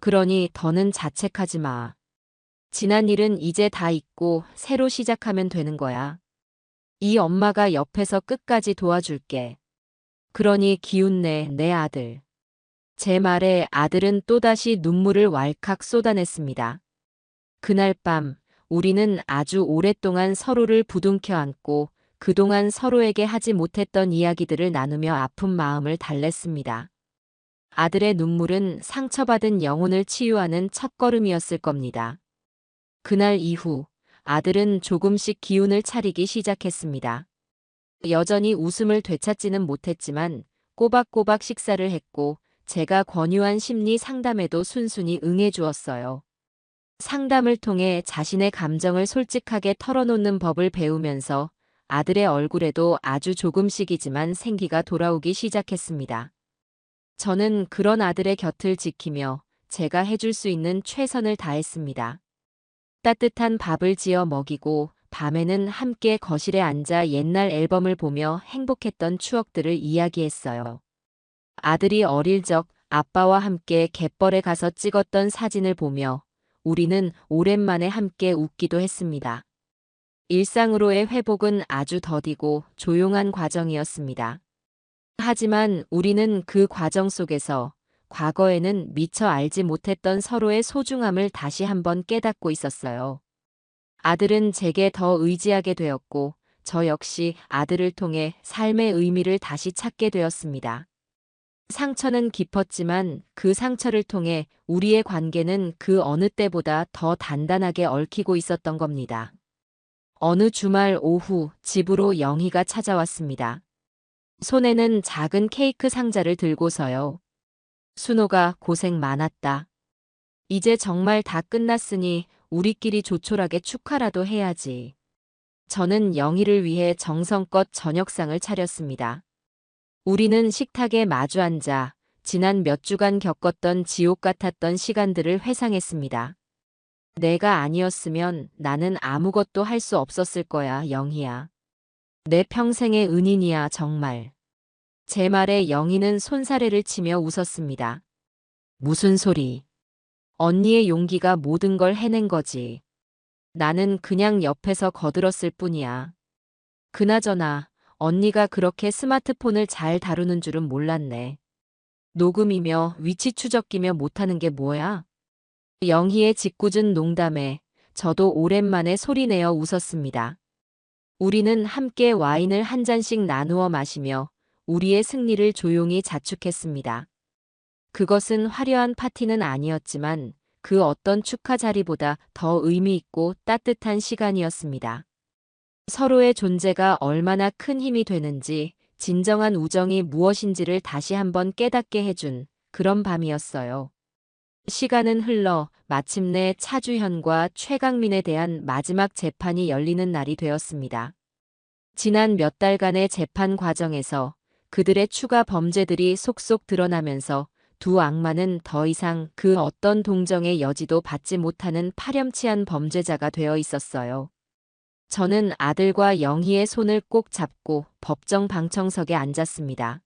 그러니 더는 자책하지 마. 지난 일은 이제 다 잊고 새로 시작하면 되는 거야. 이 엄마가 옆에서 끝까지 도와줄게. 그러니 기운내, 내 아들. 제 말에 아들은 또다시 눈물을 왈칵 쏟아냈습니다. 그날 밤 우리는 아주 오랫동안 서로를 부둥켜 안고 그동안 서로에게 하지 못했던 이야기들을 나누며 아픈 마음을 달랬습니다. 아들의 눈물은 상처받은 영혼을 치유하는 첫걸음이었을 겁니다. 그날 이후 아들은 조금씩 기운을 차리기 시작했습니다. 여전히 웃음을 되찾지는 못했지만 꼬박꼬박 식사를 했고 제가 권유한 심리 상담에도 순순히 응해주었어요. 상담을 통해 자신의 감정을 솔직하게 털어놓는 법을 배우면서 아들의 얼굴에도 아주 조금씩이지만 생기가 돌아오기 시작했습니다. 저는 그런 아들의 곁을 지키며 제가 해줄 수 있는 최선을 다했습니다. 따뜻한 밥을 지어 먹이고 밤에는 함께 거실에 앉아 옛날 앨범을 보며 행복했던 추억들을 이야기했어요. 아들이 어릴 적 아빠와 함께 갯벌에 가서 찍었던 사진을 보며 우리는 오랜만에 함께 웃기도 했습니다. 일상으로의 회복은 아주 더디고 조용한 과정이었습니다. 하지만 우리는 그 과정 속에서 과거에는 미처 알지 못했던 서로의 소중함을 다시 한번 깨닫고 있었어요. 아들은 제게 더 의지하게 되었고 저 역시 아들을 통해 삶의 의미를 다시 찾게 되었습니다. 상처는 깊었지만 그 상처를 통해 우리의 관계는 그 어느 때보다 더 단단하게 얽히고 있었던 겁니다. 어느 주말 오후 집으로 영희가 찾아왔습니다. 손에는 작은 케이크 상자를 들고서요. 순호가 고생 많았다. 이제 정말 다 끝났으니 우리끼리 조촐하게 축하라도 해야지. 저는 영희를 위해 정성껏 저녁상을 차렸습니다. 우리는 식탁에 마주 앉아 지난 몇 주간 겪었던 지옥 같았던 시간들을 회상했습니다. 내가 아니었으면 나는 아무것도 할 수 없었을 거야, 영희야. 내 평생의 은인이야, 정말. 제 말에 영희는 손사래를 치며 웃었습니다. 무슨 소리. 언니의 용기가 모든 걸 해낸 거지. 나는 그냥 옆에서 거들었을 뿐이야. 그나저나 언니가 그렇게 스마트폰을 잘 다루는 줄은 몰랐네. 녹음이며 위치 추적기며 못하는 게 뭐야? 영희의 짓궂은 농담에 저도 오랜만에 소리내어 웃었습니다. 우리는 함께 와인을 한 잔씩 나누어 마시며 우리의 승리를 조용히 자축했습니다. 그것은 화려한 파티는 아니었지만 그 어떤 축하 자리보다 더 의미 있고 따뜻한 시간이었습니다. 서로의 존재가 얼마나 큰 힘이 되는지, 진정한 우정이 무엇인지를 다시 한번 깨닫게 해준 그런 밤이었어요. 시간은 흘러 마침내 차주현과 최강민에 대한 마지막 재판이 열리는 날이 되었습니다. 지난 몇 달간의 재판 과정에서 그들의 추가 범죄들이 속속 드러나면서 두 악마는 더 이상 그 어떤 동정의 여지도 받지 못하는 파렴치한 범죄자가 되어 있었어요. 저는 아들과 영희의 손을 꼭 잡고 법정 방청석에 앉았습니다.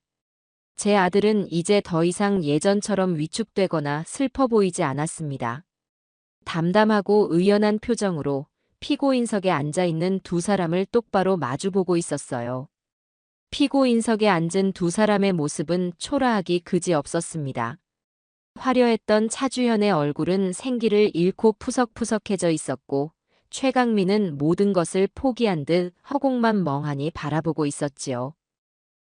제 아들은 이제 더 이상 예전처럼 위축되거나 슬퍼 보이지 않았습니다. 담담하고 의연한 표정으로 피고인석에 앉아있는 두 사람을 똑바로 마주보고 있었어요. 피고인석에 앉은 두 사람의 모습은 초라하기 그지없었습니다. 화려했던 차주현의 얼굴은 생기를 잃고 푸석푸석해져 있었고 최강민은 모든 것을 포기한 듯 허공만 멍하니 바라보고 있었지요.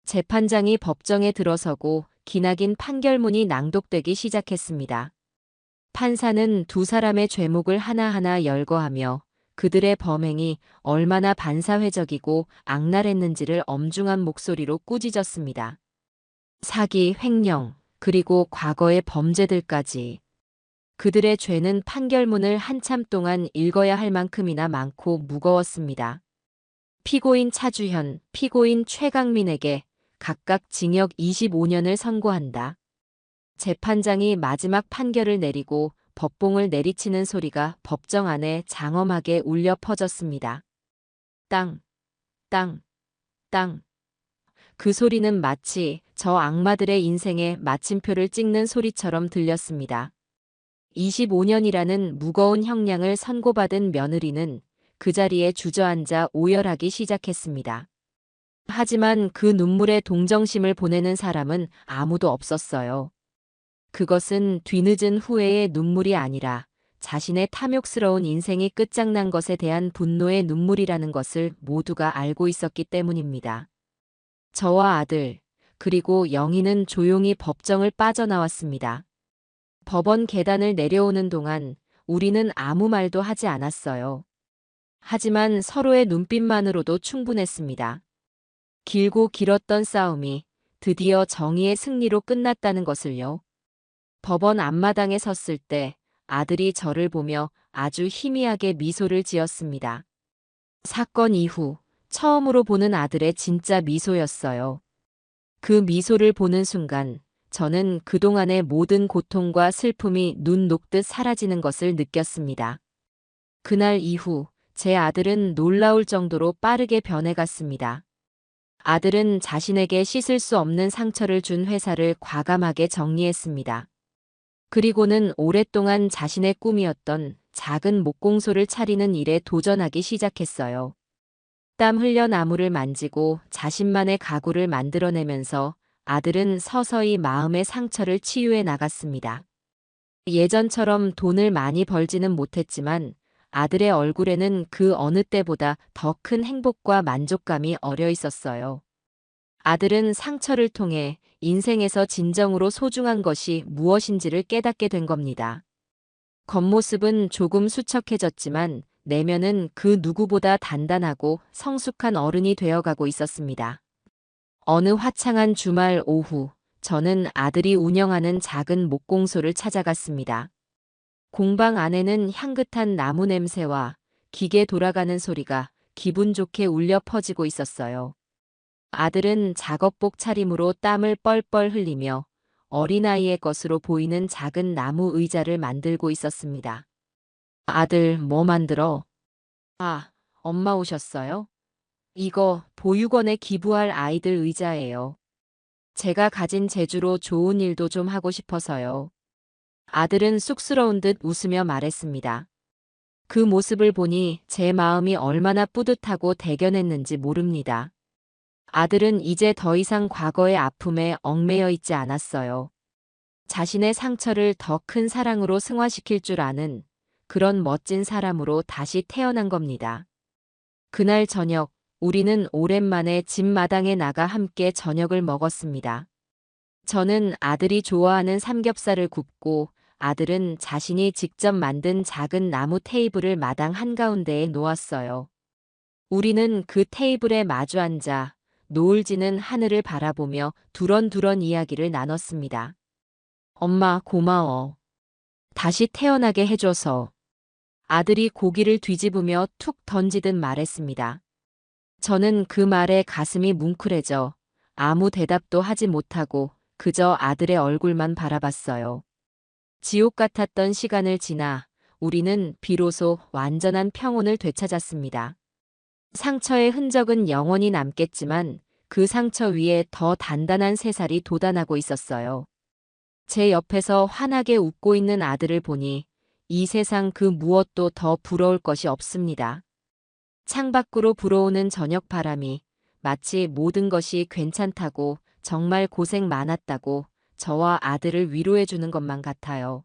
재판장이 법정에 들어서고 기나긴 판결문이 낭독되기 시작했습니다. 판사는 두 사람의 죄목을 하나하나 열거하며 그들의 범행이 얼마나 반사회적이고 악랄했는지를 엄중한 목소리로 꾸짖었습니다. 사기, 횡령, 그리고 과거의 범죄들까지. 그들의 죄는 판결문을 한참 동안 읽어야 할 만큼이나 많고 무거웠습니다. 피고인 차주현, 피고인 최강민에게 각각 징역 25년을 선고한다. 재판장이 마지막 판결을 내리고 법봉을 내리치는 소리가 법정 안에 장엄하게 울려 퍼졌습니다. 땅, 땅, 땅. 그 소리는 마치 저 악마들의 인생에 마침표를 찍는 소리처럼 들렸습니다. 25년이라는 무거운 형량을 선고받은 며느리는 그 자리에 주저앉아 오열하기 시작했습니다. 하지만 그 눈물에 동정심을 보내는 사람은 아무도 없었어요. 그것은 뒤늦은 후회의 눈물이 아니라 자신의 탐욕스러운 인생이 끝장난 것에 대한 분노의 눈물이라는 것을 모두가 알고 있었기 때문입니다. 저와 아들, 그리고 영희는 조용히 법정을 빠져나왔습니다. 법원 계단을 내려오는 동안 우리는 아무 말도 하지 않았어요. 하지만 서로의 눈빛만으로도 충분했습니다. 길고 길었던 싸움이 드디어 정의의 승리로 끝났다는 것을요. 법원 앞마당에 섰을 때 아들이 저를 보며 아주 희미하게 미소를 지었습니다. 사건 이후 처음으로 보는 아들의 진짜 미소였어요. 그 미소를 보는 순간 저는 그동안의 모든 고통과 슬픔이 눈 녹듯 사라지는 것을 느꼈습니다. 그날 이후 제 아들은 놀라울 정도로 빠르게 변해갔습니다. 아들은 자신에게 씻을 수 없는 상처를 준 회사를 과감하게 정리했습니다. 그리고는 오랫동안 자신의 꿈이었던 작은 목공소를 차리는 일에 도전하기 시작했어요. 땀 흘려 나무를 만지고 자신만의 가구를 만들어내면서 아들은 서서히 마음의 상처를 치유해 나갔습니다. 예전처럼 돈을 많이 벌지는 못했지만 아들의 얼굴에는 그 어느 때보다 더 큰 행복과 만족감이 어려 있었어요. 아들은 상처를 통해 인생에서 진정으로 소중한 것이 무엇인지를 깨닫게 된 겁니다. 겉모습은 조금 수척해졌지만 내면은 그 누구보다 단단하고 성숙한 어른이 되어가고 있었습니다. 어느 화창한 주말 오후, 저는 아들이 운영하는 작은 목공소를 찾아갔습니다. 공방 안에는 향긋한 나무 냄새와 기계 돌아가는 소리가 기분 좋게 울려 퍼지고 있었어요. 아들은 작업복 차림으로 땀을 뻘뻘 흘리며 어린아이의 것으로 보이는 작은 나무 의자를 만들고 있었습니다. 아들, 뭐 만들어? 아, 엄마 오셨어요? 이거 보육원에 기부할 아이들 의자예요. 제가 가진 재주로 좋은 일도 좀 하고 싶어서요. 아들은 쑥스러운 듯 웃으며 말했습니다. 그 모습을 보니 제 마음이 얼마나 뿌듯하고 대견했는지 모릅니다. 아들은 이제 더 이상 과거의 아픔에 얽매여 있지 않았어요. 자신의 상처를 더 큰 사랑으로 승화시킬 줄 아는 그런 멋진 사람으로 다시 태어난 겁니다. 그날 저녁, 우리는 오랜만에 집 마당에 나가 함께 저녁을 먹었습니다. 저는 아들이 좋아하는 삼겹살을 굽고 아들은 자신이 직접 만든 작은 나무 테이블을 마당 한가운데에 놓았어요. 우리는 그 테이블에 마주 앉아 노을 지는 하늘을 바라보며 두런두런 이야기를 나눴습니다. 엄마, 고마워. 다시 태어나게 해줘서. 아들이 고기를 뒤집으며 툭 던지듯 말했습니다. 저는 그 말에 가슴이 뭉클해져 아무 대답도 하지 못하고 그저 아들의 얼굴만 바라봤어요. 지옥 같았던 시간을 지나 우리는 비로소 완전한 평온을 되찾았습니다. 상처의 흔적은 영원히 남겠지만 그 상처 위에 더 단단한 새살이 돋아나고 있었어요. 제 옆에서 환하게 웃고 있는 아들을 보니 이 세상 그 무엇도 더 부러울 것이 없습니다. 창밖으로 불어오는 저녁 바람이 마치 모든 것이 괜찮다고 정말 고생 많았다고 저와 아들을 위로해 주는 것만 같아요.